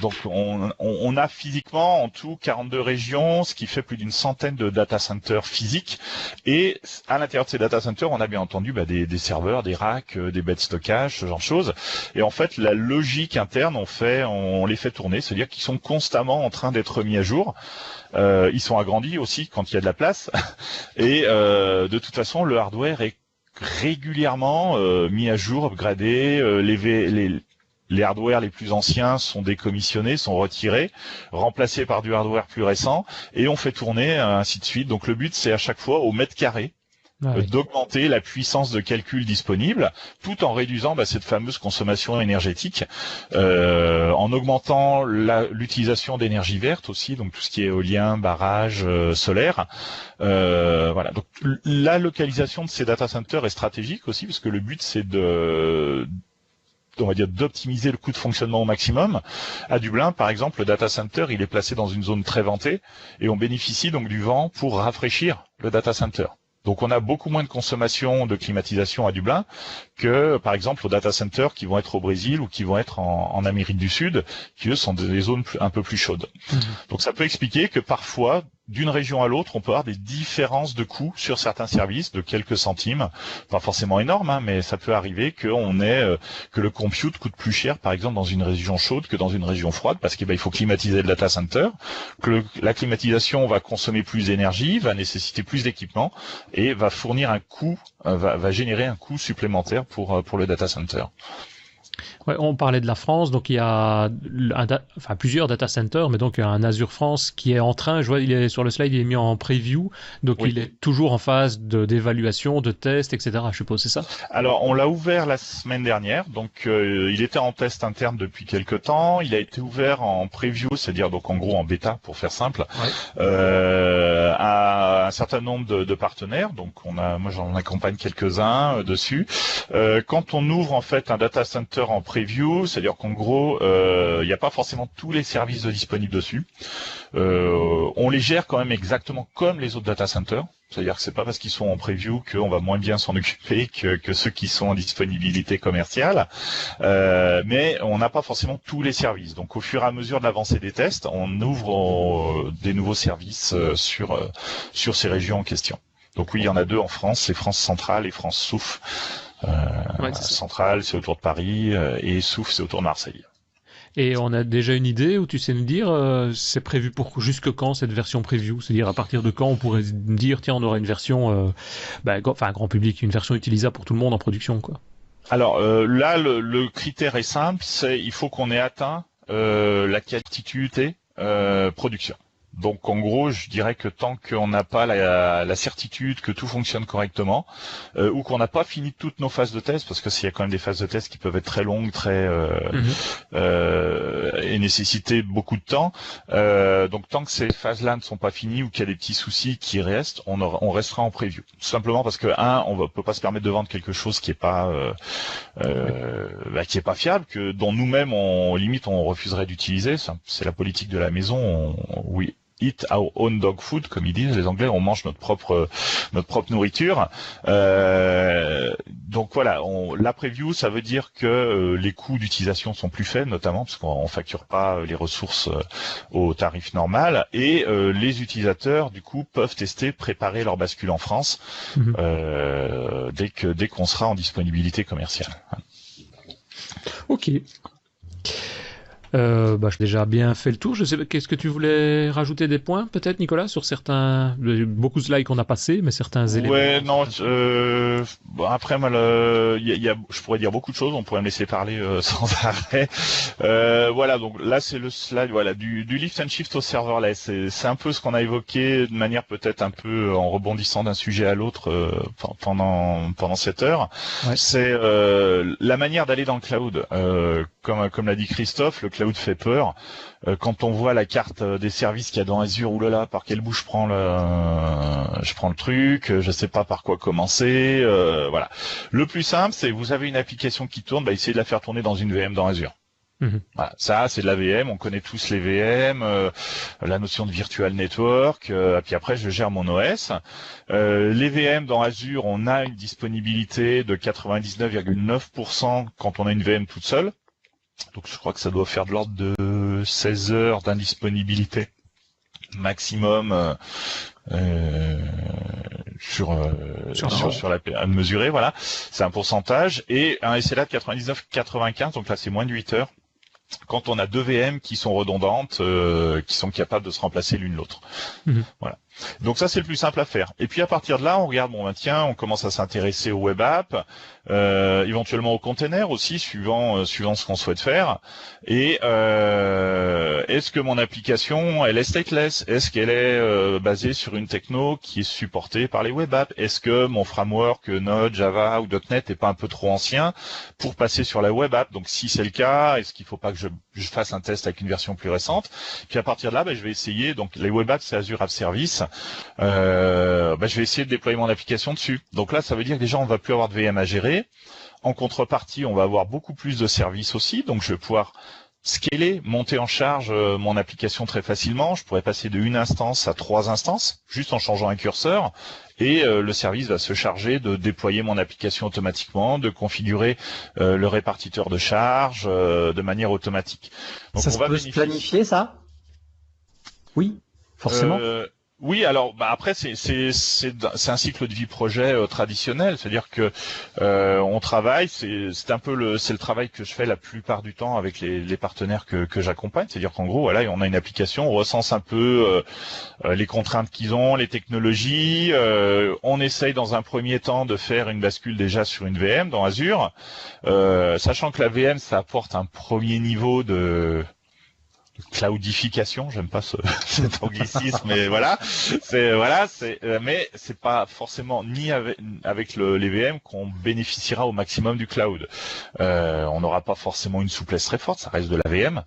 Donc on a physiquement en tout 42 régions, ce qui fait plus d'une centaine de data centers physiques. Et à l'intérieur de ces data centers, on a bien entendu des serveurs, des racks, des baies de stockage, ce genre de choses. Et en fait, la logique interne, on les fait tourner, c'est-à-dire qu'ils sont constamment en train d'être mis à jour. Ils sont agrandis aussi quand il y a de la place. Et de toute façon, le hardware est régulièrement mis à jour, upgradé. Les hardware les plus anciens sont décommissionnés, sont retirés, remplacés par du hardware plus récent, et on fait tourner ainsi de suite. Donc le but, c'est à chaque fois au mètre carré d'augmenter la puissance de calcul disponible, tout en réduisant cette fameuse consommation énergétique, en augmentant l'utilisation d'énergie verte aussi, donc tout ce qui est éolien, barrage, solaire. Voilà. Donc la localisation de ces data centers est stratégique aussi, parce que le but, c'est d'optimiser le coût de fonctionnement au maximum. À Dublin, par exemple, le data center, il est placé dans une zone très ventée, et on bénéficie donc du vent pour rafraîchir le data center. Donc on a beaucoup moins de consommation de climatisation à Dublin que, par exemple, aux data centers qui vont être au Brésil ou qui vont être en Amérique du Sud, qui eux sont des zones un peu plus chaudes. Donc ça peut expliquer que parfois, d'une région à l'autre, on peut avoir des différences de coûts sur certains services de quelques centimes, pas forcément énormes, mais ça peut arriver que le compute coûte plus cher, par exemple, dans une région chaude que dans une région froide, parce qu'il faut climatiser le data center, que la climatisation va consommer plus d'énergie, va nécessiter plus d'équipement et va fournir un coût, va générer un coût supplémentaire pour le data center. Ouais, on parlait de la France, donc il y a plusieurs data centers, mais donc il y a un Azure France qui est en train, je vois, il est sur le slide, il est mis en preview, donc il est toujours en phase d'évaluation, de test, etc. Je suppose, c'est ça? Alors, on l'a ouvert la semaine dernière, donc il était en test interne depuis quelques temps, il a été ouvert en preview, c'est-à-dire donc en gros en bêta, pour faire simple, à un certain nombre de partenaires, donc moi j'en accompagne quelques-uns dessus. Quand on ouvre en fait un data center en preview, c'est-à-dire qu'en gros, il n'y a pas forcément tous les services disponibles dessus. On les gère quand même exactement comme les autres data centers. C'est-à-dire que c'est pas parce qu'ils sont en preview qu'on va moins bien s'en occuper que ceux qui sont en disponibilité commerciale. Mais on n'a pas forcément tous les services. Donc au fur et à mesure de l'avancée des tests, on ouvre des nouveaux services sur ces régions en question. Donc oui, il y en a 2 en France, c'est France centrale et France Souf. Centrale, c'est autour de Paris, et Souf, c'est autour de Marseille. Et on a déjà une idée, ou tu sais nous dire, c'est prévu pour jusque quand cette version preview? C'est-à-dire à partir de quand on pourrait dire, tiens, on aura une version, grand public, une version utilisable pour tout le monde en production, quoi. Alors là, le critère est simple, il faut qu'on ait atteint la qualité production. Donc en gros, je dirais que tant qu'on n'a pas la certitude que tout fonctionne correctement, ou qu'on n'a pas fini toutes nos phases de test, parce que s'il y a quand même des phases de test qui peuvent être très longues, et nécessiter beaucoup de temps, donc tant que ces phases-là ne sont pas finies ou qu'il y a des petits soucis qui restent, on restera en preview. Tout simplement parce que peut pas se permettre de vendre quelque chose qui est pas fiable, dont nous-mêmes on refuserait d'utiliser. C'est la politique de la maison. Oui. Eat our own dog food, comme ils disent les Anglais, on mange notre propre nourriture. Donc donc voilà, la preview, ça veut dire que les coûts d'utilisation sont plus faibles, notamment parce qu'on facture pas les ressources au tarif normal, et les utilisateurs du coup peuvent tester, préparer leur bascule en France dès qu'on sera en disponibilité commerciale. Ok. J'ai déjà bien fait le tour. Je sais, qu'est-ce que tu voulais rajouter des points, peut-être, Nicolas, sur beaucoup de slides qu'on a passés, mais certains éléments. Ouais, non. Après, moi, je pourrais dire beaucoup de choses. On pourrait me laisser parler sans arrêt. Voilà. Donc là, c'est le slide, voilà, du lift and shift au serverless. C'est un peu ce qu'on a évoqué de manière peut-être un peu en rebondissant d'un sujet à l'autre pendant cette heure. Ouais. C'est la manière d'aller dans le cloud. Comme l'a dit Christophe, le cloud fait peur. Quand on voit la carte des services qu'il y a dans Azure, oulala, par quel bout je prends le truc, je sais pas par quoi commencer. Voilà. Le plus simple, c'est vous avez une application qui tourne, essayez de la faire tourner dans une VM dans Azure. Voilà, ça c'est de la VM, on connaît tous les VM, la notion de virtual network, puis après je gère mon OS. Les VM dans Azure, on a une disponibilité de 99,9% quand on a une VM toute seule. Donc je crois que ça doit faire de l'ordre de 16 heures d'indisponibilité maximum sur la période mesurée, voilà. C'est un pourcentage, et un SLA de 99,95, donc là c'est moins de 8 heures. Quand on a deux VM qui sont redondantes, qui sont capables de se remplacer l'une l'autre. Voilà. Donc ça c'est le plus simple à faire. Et puis à partir de là, on regarde, on commence à s'intéresser aux web apps, éventuellement aux containers aussi, suivant ce qu'on souhaite faire. Et est-ce que mon application, elle est stateless? Est-ce qu'elle est basée sur une techno qui est supportée par les web apps? Est-ce que mon framework Node, Java ou .NET est pas un peu trop ancien pour passer sur la web app? Donc si c'est le cas, est-ce qu'il faut pas que je fasse un test avec une version plus récente? Puis à partir de là, je vais essayer. Donc les web apps, c'est Azure App Service. Je vais essayer de déployer mon application dessus. Donc là, ça veut dire que déjà, on va plus avoir de VM à gérer. En contrepartie, on va avoir beaucoup plus de services aussi. Donc, je vais pouvoir scaler, monter en charge mon application très facilement. Je pourrais passer de 1 instance à 3 instances, juste en changeant un curseur. Et le service va se charger de déployer mon application automatiquement, de configurer le répartiteur de charge de manière automatique. Donc, ça peut se planifier, ça? Oui, forcément. Oui, alors après c'est un cycle de vie projet traditionnel, c'est-à-dire que on travaille, c'est le travail que je fais la plupart du temps avec les partenaires que j'accompagne, c'est-à-dire qu'en gros voilà, on a une application, on recense un peu les contraintes qu'ils ont, les technologies, on essaye dans un premier temps de faire une bascule déjà sur une VM dans Azure, sachant que la VM ça apporte un premier niveau de cloudification, j'aime pas cet anglicisme, mais voilà, mais c'est pas forcément ni avec les VM qu'on bénéficiera au maximum du cloud. On n'aura pas forcément une souplesse très forte, ça reste de la VM.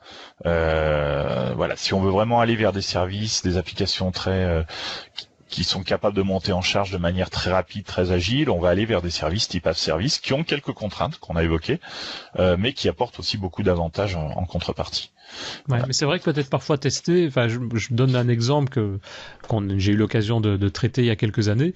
Voilà, si on veut vraiment aller vers des services, des applications qui sont capables de monter en charge de manière très rapide, très agile, on va aller vers des services type App Service qui ont quelques contraintes qu'on a évoquées, mais qui apportent aussi beaucoup d'avantages en contrepartie. Ouais, voilà. Mais c'est vrai que peut-être parfois tester, je donne un exemple j'ai eu l'occasion de traiter il y a quelques années,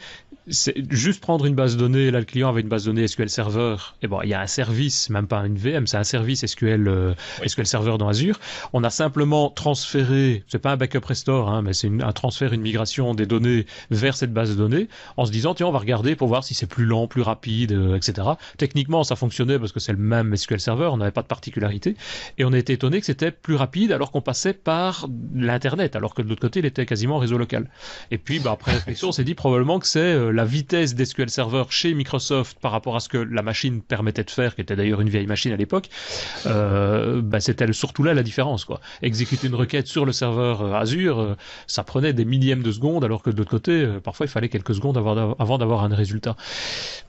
c'est juste prendre une base de données, là le client avait une base de données SQL Server, et il y a un service, même pas une VM, c'est un service SQL Server dans Azure, on a simplement transféré, c'est pas un backup restore, mais c'est un transfert, une migration des données vers cette base de données, en se disant tiens on va regarder pour voir si c'est plus lent, plus rapide, etc. Techniquement ça fonctionnait parce que c'est le même SQL Server, on n'avait pas de particularité, et on a été étonné que c'était plus rapide alors qu'on passait par l'internet, alors que de l'autre côté il était quasiment réseau local. Et puis après réflexion on s'est dit probablement que c'est la vitesse d'SQL Server chez Microsoft par rapport à ce que la machine permettait de faire, qui était d'ailleurs une vieille machine à l'époque, c'était surtout là la différence, quoi. Exécuter une requête sur le serveur Azure, ça prenait des millièmes de secondes, alors que de l'autre côté parfois il fallait quelques secondes avant d'avoir un résultat.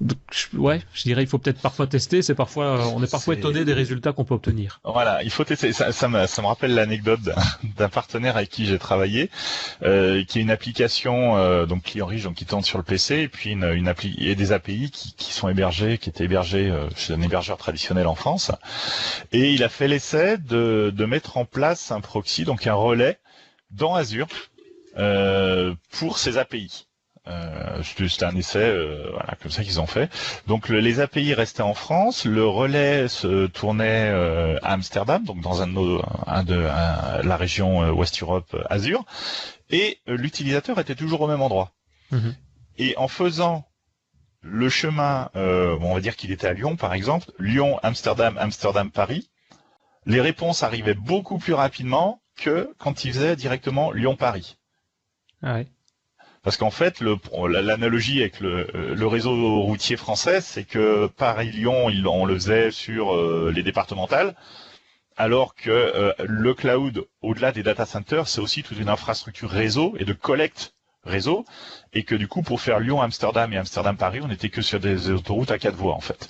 Donc, je dirais il faut peut-être parfois tester, on est parfois étonné des résultats qu'on peut obtenir. Voilà, il faut tester. Ça me rappelle l'anecdote d'un partenaire avec qui j'ai travaillé, qui est une application donc client riche, donc qui tourne sur le PC, et puis une appli et des API qui étaient hébergées chez un hébergeur traditionnel en France. Et il a fait l'essai de mettre en place un proxy, donc un relais dans Azure pour ces API. C'était un essai, voilà, comme ça qu'ils ont fait. Donc les API restaient en France, le relais se tournait à Amsterdam, donc dans la région West Europe Azure, et l'utilisateur était toujours au même endroit. Mmh. Et en faisant le chemin, on va dire qu'il était à Lyon par exemple, Lyon, Amsterdam, Amsterdam, Paris, les réponses arrivaient beaucoup plus rapidement que quand il faisait directement Lyon-Paris. Ah ouais. Parce qu'en fait, l'analogie avec le réseau routier français, c'est que Paris-Lyon, on le faisait sur les départementales, alors que le cloud, au-delà des data centers, c'est aussi toute une infrastructure réseau et de collecte réseau, et que du coup, pour faire Lyon-Amsterdam et Amsterdam-Paris, on n'était que sur des autoroutes à 4 voies, en fait.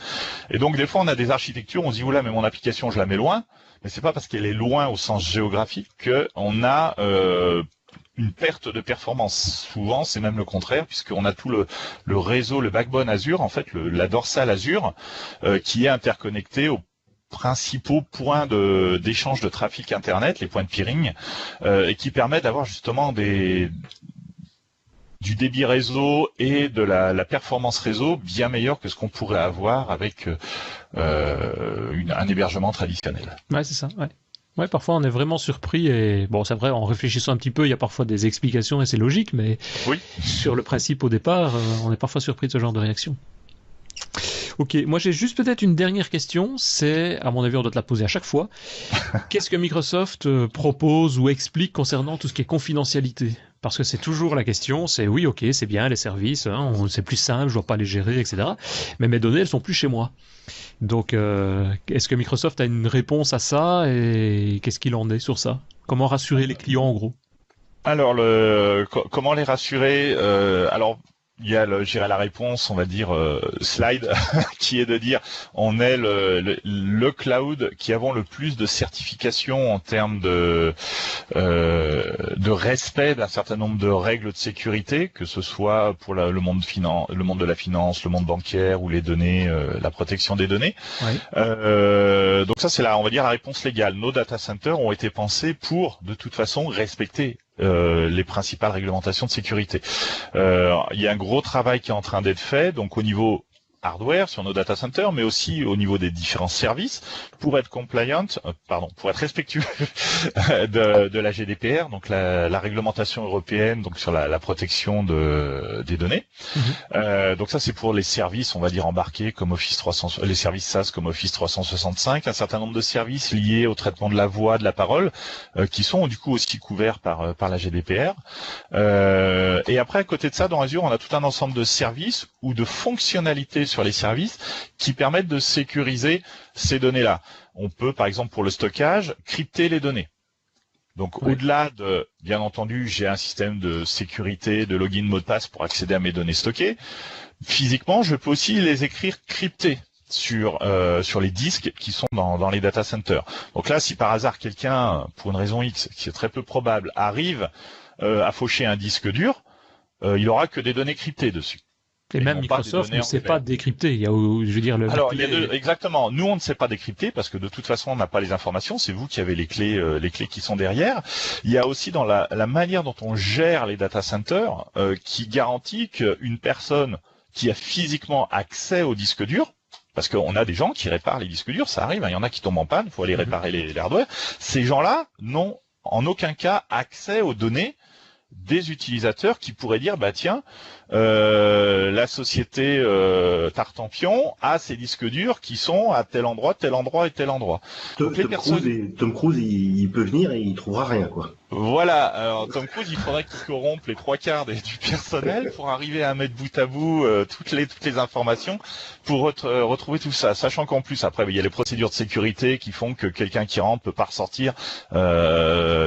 Et donc, des fois, on a des architectures, on se dit, oula, mais mon application, je la mets loin, mais c'est pas parce qu'elle est loin au sens géographique qu'on a une perte de performance. Souvent, c'est même le contraire, puisqu'on a tout le réseau, le backbone Azure, en fait, la dorsale Azure, qui est interconnecté aux principaux points d'échange de trafic Internet, les points de peering, et qui permet d'avoir justement du débit réseau et de la performance réseau bien meilleure que ce qu'on pourrait avoir avec un hébergement traditionnel. Ouais, c'est ça, ouais. Ouais, parfois on est vraiment surpris et bon, c'est vrai, en réfléchissant un petit peu, il y a parfois des explications et c'est logique, mais oui. Sur le principe au départ, on est parfois surpris de ce genre de réaction. Ok, moi j'ai juste peut-être une dernière question, c'est, à mon avis on doit te la poser à chaque fois, qu'est-ce que Microsoft propose ou explique concernant tout ce qui est confidentialité ? Parce que c'est toujours la question, c'est oui, ok, c'est bien les services, hein, c'est plus simple, je dois pas les gérer, etc. Mais mes données, elles sont plus chez moi. Donc, est-ce que Microsoft a une réponse à ça et qu'est-ce qu'il en est sur ça ? Comment rassurer les clients en gros ? Alors, comment les rassurer alors, il y a, je dirais, la réponse, on va dire, slide, qui est de dire, on est le cloud qui avons le plus de certifications en termes de respect d'un certain nombre de règles de sécurité, que ce soit pour le monde de la finance, le monde bancaire ou les données, la protection des données. Ouais. Donc ça, c'est on va dire la réponse légale. Nos data centers ont été pensés pour, de toute façon, respecter les principales réglementations de sécurité. Il y a un gros travail qui est en train d'être fait, donc au niveau hardware sur nos data centers, mais aussi au niveau des différents services pour être pour être respectueux de la GDPR, donc la réglementation européenne, donc sur la protection des données. Mm-hmm. Donc ça c'est pour les services, on va dire embarqués comme Office 300, les services SaaS comme Office 365, un certain nombre de services liés au traitement de la voix, de la parole, qui sont du coup aussi couverts par la GDPR. Et après à côté de ça, dans Azure, on a tout un ensemble de services ou de fonctionnalités sur les services qui permettent de sécuriser ces données-là. On peut, par exemple, pour le stockage, crypter les données. Donc, au-delà de, bien entendu, j'ai un système de sécurité, de login, mot de passe pour accéder à mes données stockées. Physiquement, je peux aussi les écrire cryptées sur les disques qui sont dans les data centers. Donc là, si par hasard quelqu'un, pour une raison X, qui est très peu probable, arrive à faucher un disque dur, il aura que des données cryptées dessus. Et même Microsoft ne sait pas décrypter. Il y a, je veux dire, Alors, exactement. Nous, on ne sait pas décrypter parce que de toute façon, on n'a pas les informations. C'est vous qui avez les clés qui sont derrière. Il y a aussi dans la manière dont on gère les data centers qui garantit qu'une personne qui a physiquement accès au disque dur, parce qu'on a des gens qui réparent les disques durs, ça arrive. Il y en a qui tombent en panne, il faut aller réparer les hardware. Ces gens-là n'ont en aucun cas accès aux données des utilisateurs qui pourraient dire bah tiens la société Tartampion a ses disques durs qui sont à tel endroit et tel endroit. Tom Cruise il peut venir et il trouvera rien quoi. Voilà, alors Tom Cruise il faudrait qu'il corrompe les 3/4 du personnel pour arriver à mettre bout à bout toutes les informations pour retrouver tout ça, sachant qu'en plus après il y a les procédures de sécurité qui font que quelqu'un qui rentre peut pas ressortir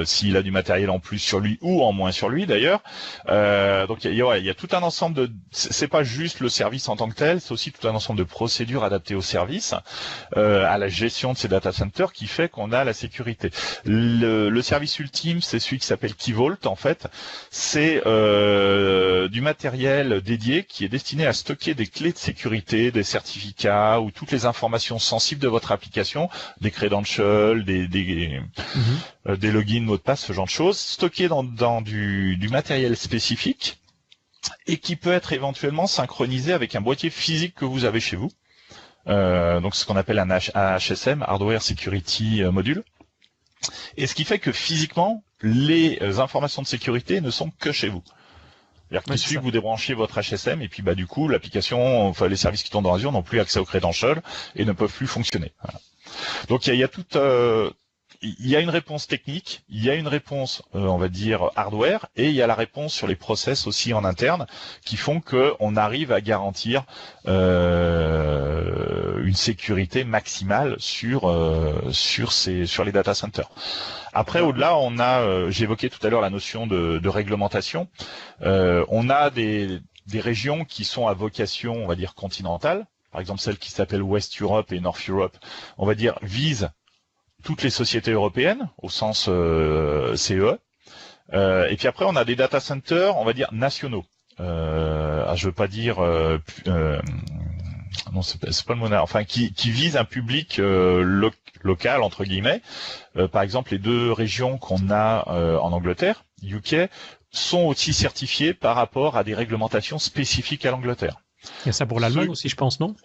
s'il a du matériel en plus sur lui ou en moins sur lui d'ailleurs. Donc il y a tout un ensemble de, c'est pas juste le service en tant que tel, c'est aussi tout un ensemble de procédures adaptées au service, à la gestion de ces data centers qui fait qu'on a la sécurité. Le service ultime, c'est celui qui s'appelle Key Vault en fait. C'est du matériel dédié qui est destiné à stocker des clés de sécurité, des certificats ou toutes les informations sensibles de votre application, des credentials, des logins, mots de passe, ce genre de choses, stockés dans du matériel spécifique et qui peut être éventuellement synchronisé avec un boîtier physique que vous avez chez vous. Donc ce qu'on appelle un HSM, Hardware Security Module. Et ce qui fait que physiquement, les informations de sécurité ne sont que chez vous. C'est-à-dire qu'il suffit que vous débranchiez votre HSM et puis du coup l'application, enfin les services qui tournent dans Azure n'ont plus accès aux credentials et ne peuvent plus fonctionner. Voilà. Donc il y a une réponse technique, il y a une réponse, on va dire hardware, et il y a la réponse sur les process aussi en interne qui font que on arrive à garantir une sécurité maximale sur les data centers. Après, au-delà, j'évoquais tout à l'heure la notion de réglementation. On a des régions qui sont à vocation, on va dire continentale. Par exemple, celle qui s'appelle West Europe et North Europe, on va dire vise toutes les sociétés européennes au sens CE. Et puis après, on a des data centers, on va dire nationaux. Je veux pas dire non, c'est pas le mot. Enfin, qui visent un public local entre guillemets. Par exemple, les 2 régions qu'on a en Angleterre, UK, sont aussi certifiées par rapport à des réglementations spécifiques à l'Angleterre. Il y a ça pour l'Allemagne aussi, je pense, non?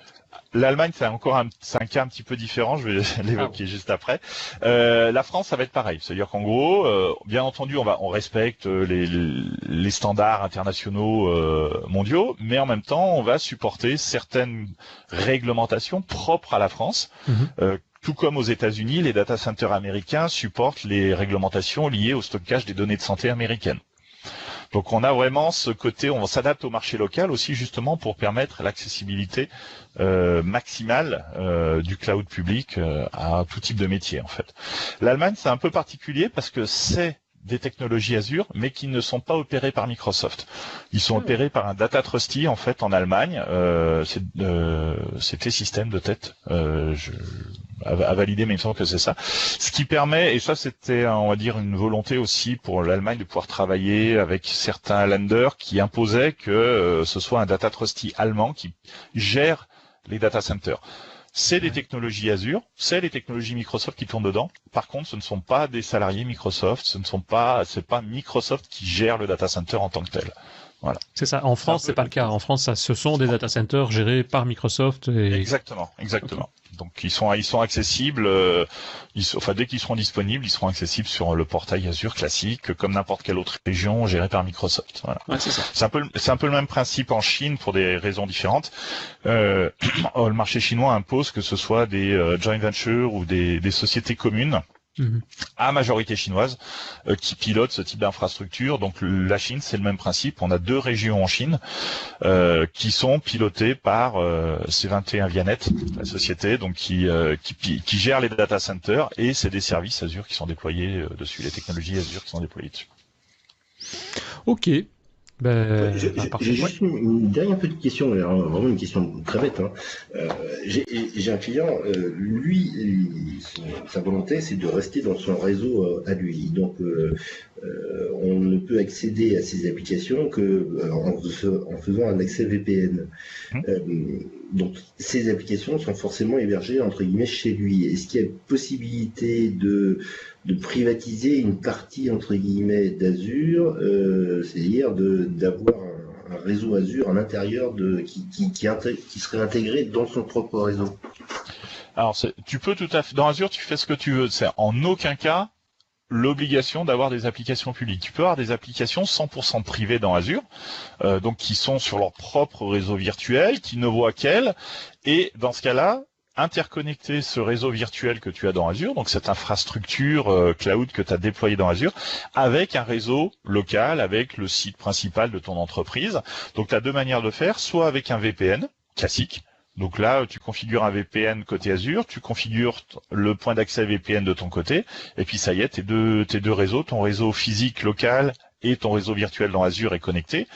L'Allemagne, c'est un cas un petit peu différent, je vais l'évoquer juste après. La France, ça va être pareil. C'est-à-dire qu'en gros, bien entendu, on respecte les standards internationaux mondiaux, mais en même temps, on va supporter certaines réglementations propres à la France. Tout comme aux États-Unis, les data centers américains supportent les réglementations liées au stockage des données de santé américaines. Donc on a vraiment ce côté, on s'adapte au marché local aussi justement pour permettre l'accessibilité maximale du cloud public à tout type de métier en fait. L'Allemagne c'est un peu particulier parce que c'est des technologies Azure, mais qui ne sont pas opérées par Microsoft. Ils sont opérés par un Data Trusty en fait en Allemagne. C'était système de tête. À valider, mais il me semble que c'est ça. Ce qui permet, et ça c'était, on va dire, une volonté aussi pour l'Allemagne de pouvoir travailler avec certains lenders qui imposaient que ce soit un Data Trusty allemand qui gère les data centers. C'est des technologies Azure, c'est les technologies Microsoft qui tournent dedans. Par contre, ce ne sont pas des salariés Microsoft, c'est pas Microsoft qui gère le data center en tant que tel. Voilà. C'est ça. En France, c'est pas le cas. En France, ce sont des data centers gérés par Microsoft. Exactement. Okay. Donc ils sont accessibles. Dès qu'ils seront disponibles, ils seront accessibles sur le portail Azure classique, comme n'importe quelle autre région gérée par Microsoft. Voilà. Ouais, c'est ça. C'est un peu le même principe en Chine pour des raisons différentes. Le marché chinois impose que ce soit des joint ventures ou des sociétés communes. À majorité chinoise qui pilote ce type d'infrastructure. Donc la Chine, c'est le même principe. On a 2 régions en Chine qui sont pilotées par C21 Vianet, la société, donc qui gère les data centers, et c'est des services Azure qui sont déployés dessus, les technologies Azure qui sont déployées dessus. Ok. J'ai juste une dernière petite question, vraiment une question très bête. J'ai un client, sa volonté c'est de rester dans son réseau à lui. Donc on ne peut accéder à ses applications que en faisant un accès VPN. Donc ces applications sont forcément hébergées entre guillemets chez lui. Est-ce qu'il y a possibilité de privatiser une partie entre guillemets d'Azure, c'est-à-dire d'avoir un réseau Azure à l'intérieur qui serait intégré dans son propre réseau? Alors tu peux tout à fait, dans Azure tu fais ce que tu veux, c'est en aucun cas l'obligation d'avoir des applications publiques. Tu peux avoir des applications 100% privées dans Azure, donc qui sont sur leur propre réseau virtuel, qui ne voient qu'elles, et dans ce cas-là, interconnecter ce réseau virtuel que tu as dans Azure, donc cette infrastructure cloud que tu as déployée dans Azure, avec un réseau local, avec le site principal de ton entreprise. Donc tu as 2 manières de faire, soit avec un VPN classique. Donc là, tu configures un VPN côté Azure, tu configures le point d'accès VPN de ton côté, et puis ça y est, tes deux réseaux, ton réseau physique local et ton réseau virtuel dans Azure est connecté.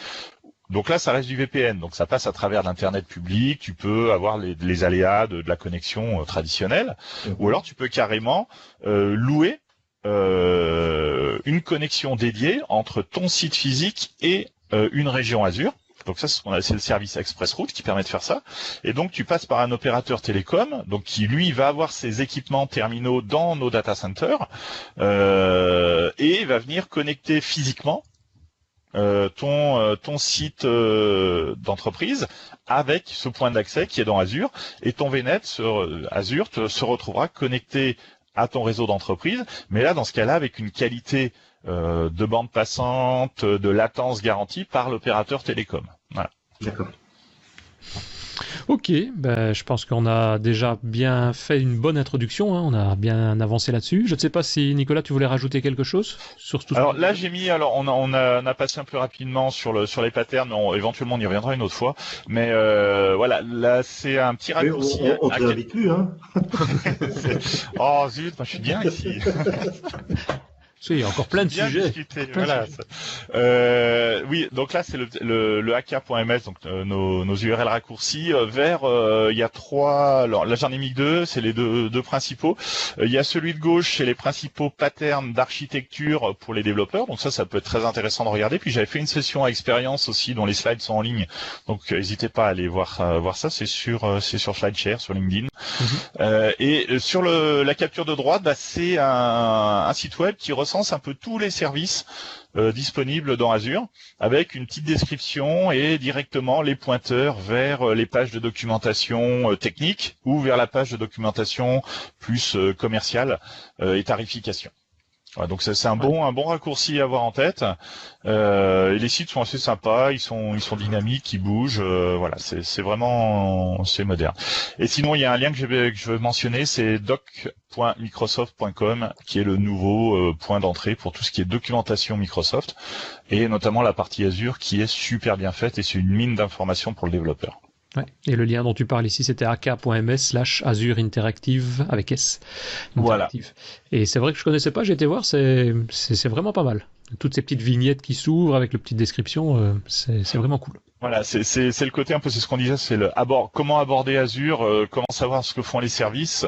Donc là, ça reste du VPN, donc ça passe à travers l'Internet public, tu peux avoir les aléas de la connexion traditionnelle, ou alors tu peux carrément louer une connexion dédiée entre ton site physique et une région Azure. Donc ça, c'est le service ExpressRoute qui permet de faire ça. Et donc, tu passes par un opérateur télécom, donc qui, lui, va avoir ses équipements terminaux dans nos data centers et va venir connecter physiquement ton site d'entreprise avec ce point d'accès qui est dans Azure, et ton VNet Azure se retrouvera connecté à ton réseau d'entreprise, mais là dans ce cas-là avec une qualité de bande passante, de latence garantie par l'opérateur télécom. Voilà. D'accord. Ok, ben, je pense qu'on a déjà bien fait une bonne introduction, hein, on a bien avancé là-dessus. Je ne sais pas si Nicolas, tu voulais rajouter quelque chose sur tout ça. Alors là, on a passé un peu rapidement sur les patterns, éventuellement on y reviendra une autre fois, mais voilà, là c'est un petit raccourci. On ne t'invite plus, hein. Oh zut, moi je suis bien ici. Il y a encore plein de sujets. Voilà. Oui, donc là c'est le aka.ms, donc nos URL raccourcis vers. Il y a trois. Alors là j'en ai mis deux, c'est les deux principaux. Il y a celui de gauche, c'est les principaux patterns d'architecture pour les développeurs. Donc ça peut être très intéressant de regarder. Puis j'avais fait une session à expérience aussi, dont les slides sont en ligne. Donc n'hésitez pas à aller voir ça. C'est sur SlideShare, sur LinkedIn. Et sur la capture de droite, c'est un site web qui recense un peu tous les services disponibles dans Azure, avec une petite description et directement les pointeurs vers les pages de documentation technique ou vers la page de documentation plus commerciale et tarification. Voilà, donc c'est un bon raccourci à avoir en tête. Et les sites sont assez sympas, ils sont dynamiques, ils bougent. Voilà, c'est vraiment moderne. Et sinon, il y a un lien que je veux mentionner, c'est doc.microsoft.com, qui est le nouveau point d'entrée pour tout ce qui est documentation Microsoft, et notamment la partie Azure qui est super bien faite et c'est une mine d'informations pour le développeur. Ouais. Et le lien dont tu parles ici, c'était aka.ms/Azure Interactive avec S. Interactive. Voilà. Et c'est vrai que je connaissais pas, j'ai été voir, c'est vraiment pas mal. Toutes ces petites vignettes qui s'ouvrent avec le petite description, c'est vraiment cool. Voilà, c'est le côté un peu, c'est ce qu'on disait, c'est comment aborder Azure, comment savoir ce que font les services.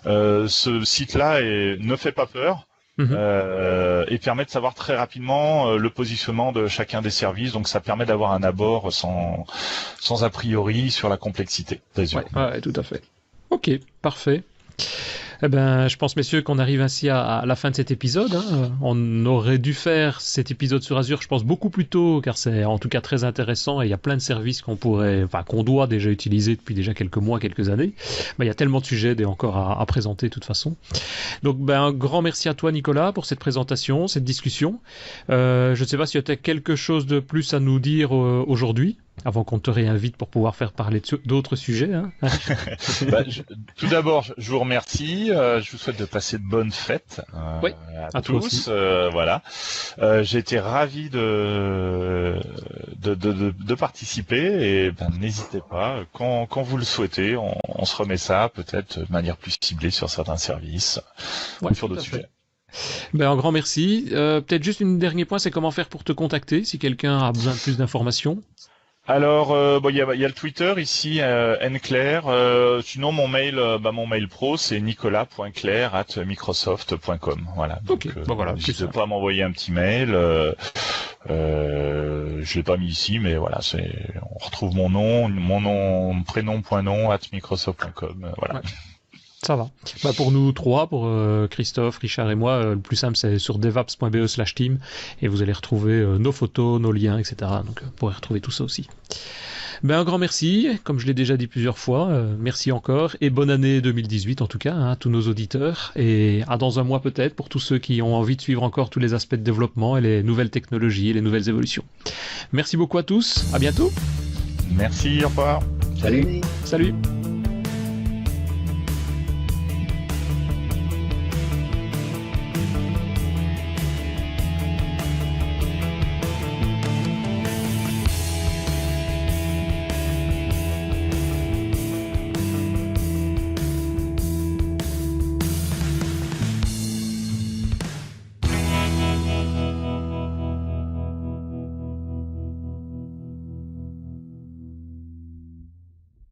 Ce site-là ne fait pas peur. Et permet de savoir très rapidement le positionnement de chacun des services, donc ça permet d'avoir un abord sans a priori sur la complexité d'Azure. Ouais, tout à fait. Ok, parfait. Eh ben, je pense, messieurs, qu'on arrive ainsi à la fin de cet épisode. Hein. On aurait dû faire cet épisode sur Azure, je pense, beaucoup plus tôt, car c'est en tout cas très intéressant et il y a plein de services qu'on doit déjà utiliser depuis déjà quelques mois, quelques années. Mais il y a tellement de sujets encore à présenter de toute façon. Donc, un grand merci à toi, Nicolas, pour cette présentation, cette discussion. Je ne sais pas si tu as quelque chose de plus à nous dire aujourd'hui, avant qu'on te réinvite pour pouvoir faire parler d'autres sujets. Hein. Tout d'abord, je vous remercie. Je vous souhaite de passer de bonnes fêtes à tous. Voilà. J'ai été ravi de participer et n'hésitez pas. Quand vous le souhaitez, on se remet ça peut-être de manière plus ciblée sur certains services ou sur d'autres sujets. Un grand merci. Peut-être juste un dernier point, c'est comment faire pour te contacter si quelqu'un a besoin de plus d'informations. Alors, il y a le Twitter ici, nclair. Sinon, mon mail pro, c'est nicolas.clair@microsoft.com. Voilà. Donc, n'hésitez pas à m'envoyer un petit mail. Je l'ai pas mis ici, mais voilà, on retrouve mon nom, prénom.nom @microsoft.com. Voilà. Ouais. Ça va. Pour nous trois, pour Christophe, Richard et moi, le plus simple c'est sur devaps.be/team et vous allez retrouver nos photos, nos liens, etc. Donc vous pourrez retrouver tout ça aussi. Un grand merci, comme je l'ai déjà dit plusieurs fois, merci encore et bonne année 2018 en tout cas à tous nos auditeurs et à dans un mois peut-être pour tous ceux qui ont envie de suivre encore tous les aspects de développement et les nouvelles technologies et les nouvelles évolutions. Merci beaucoup à tous, à bientôt. Merci, au revoir. Salut. Salut.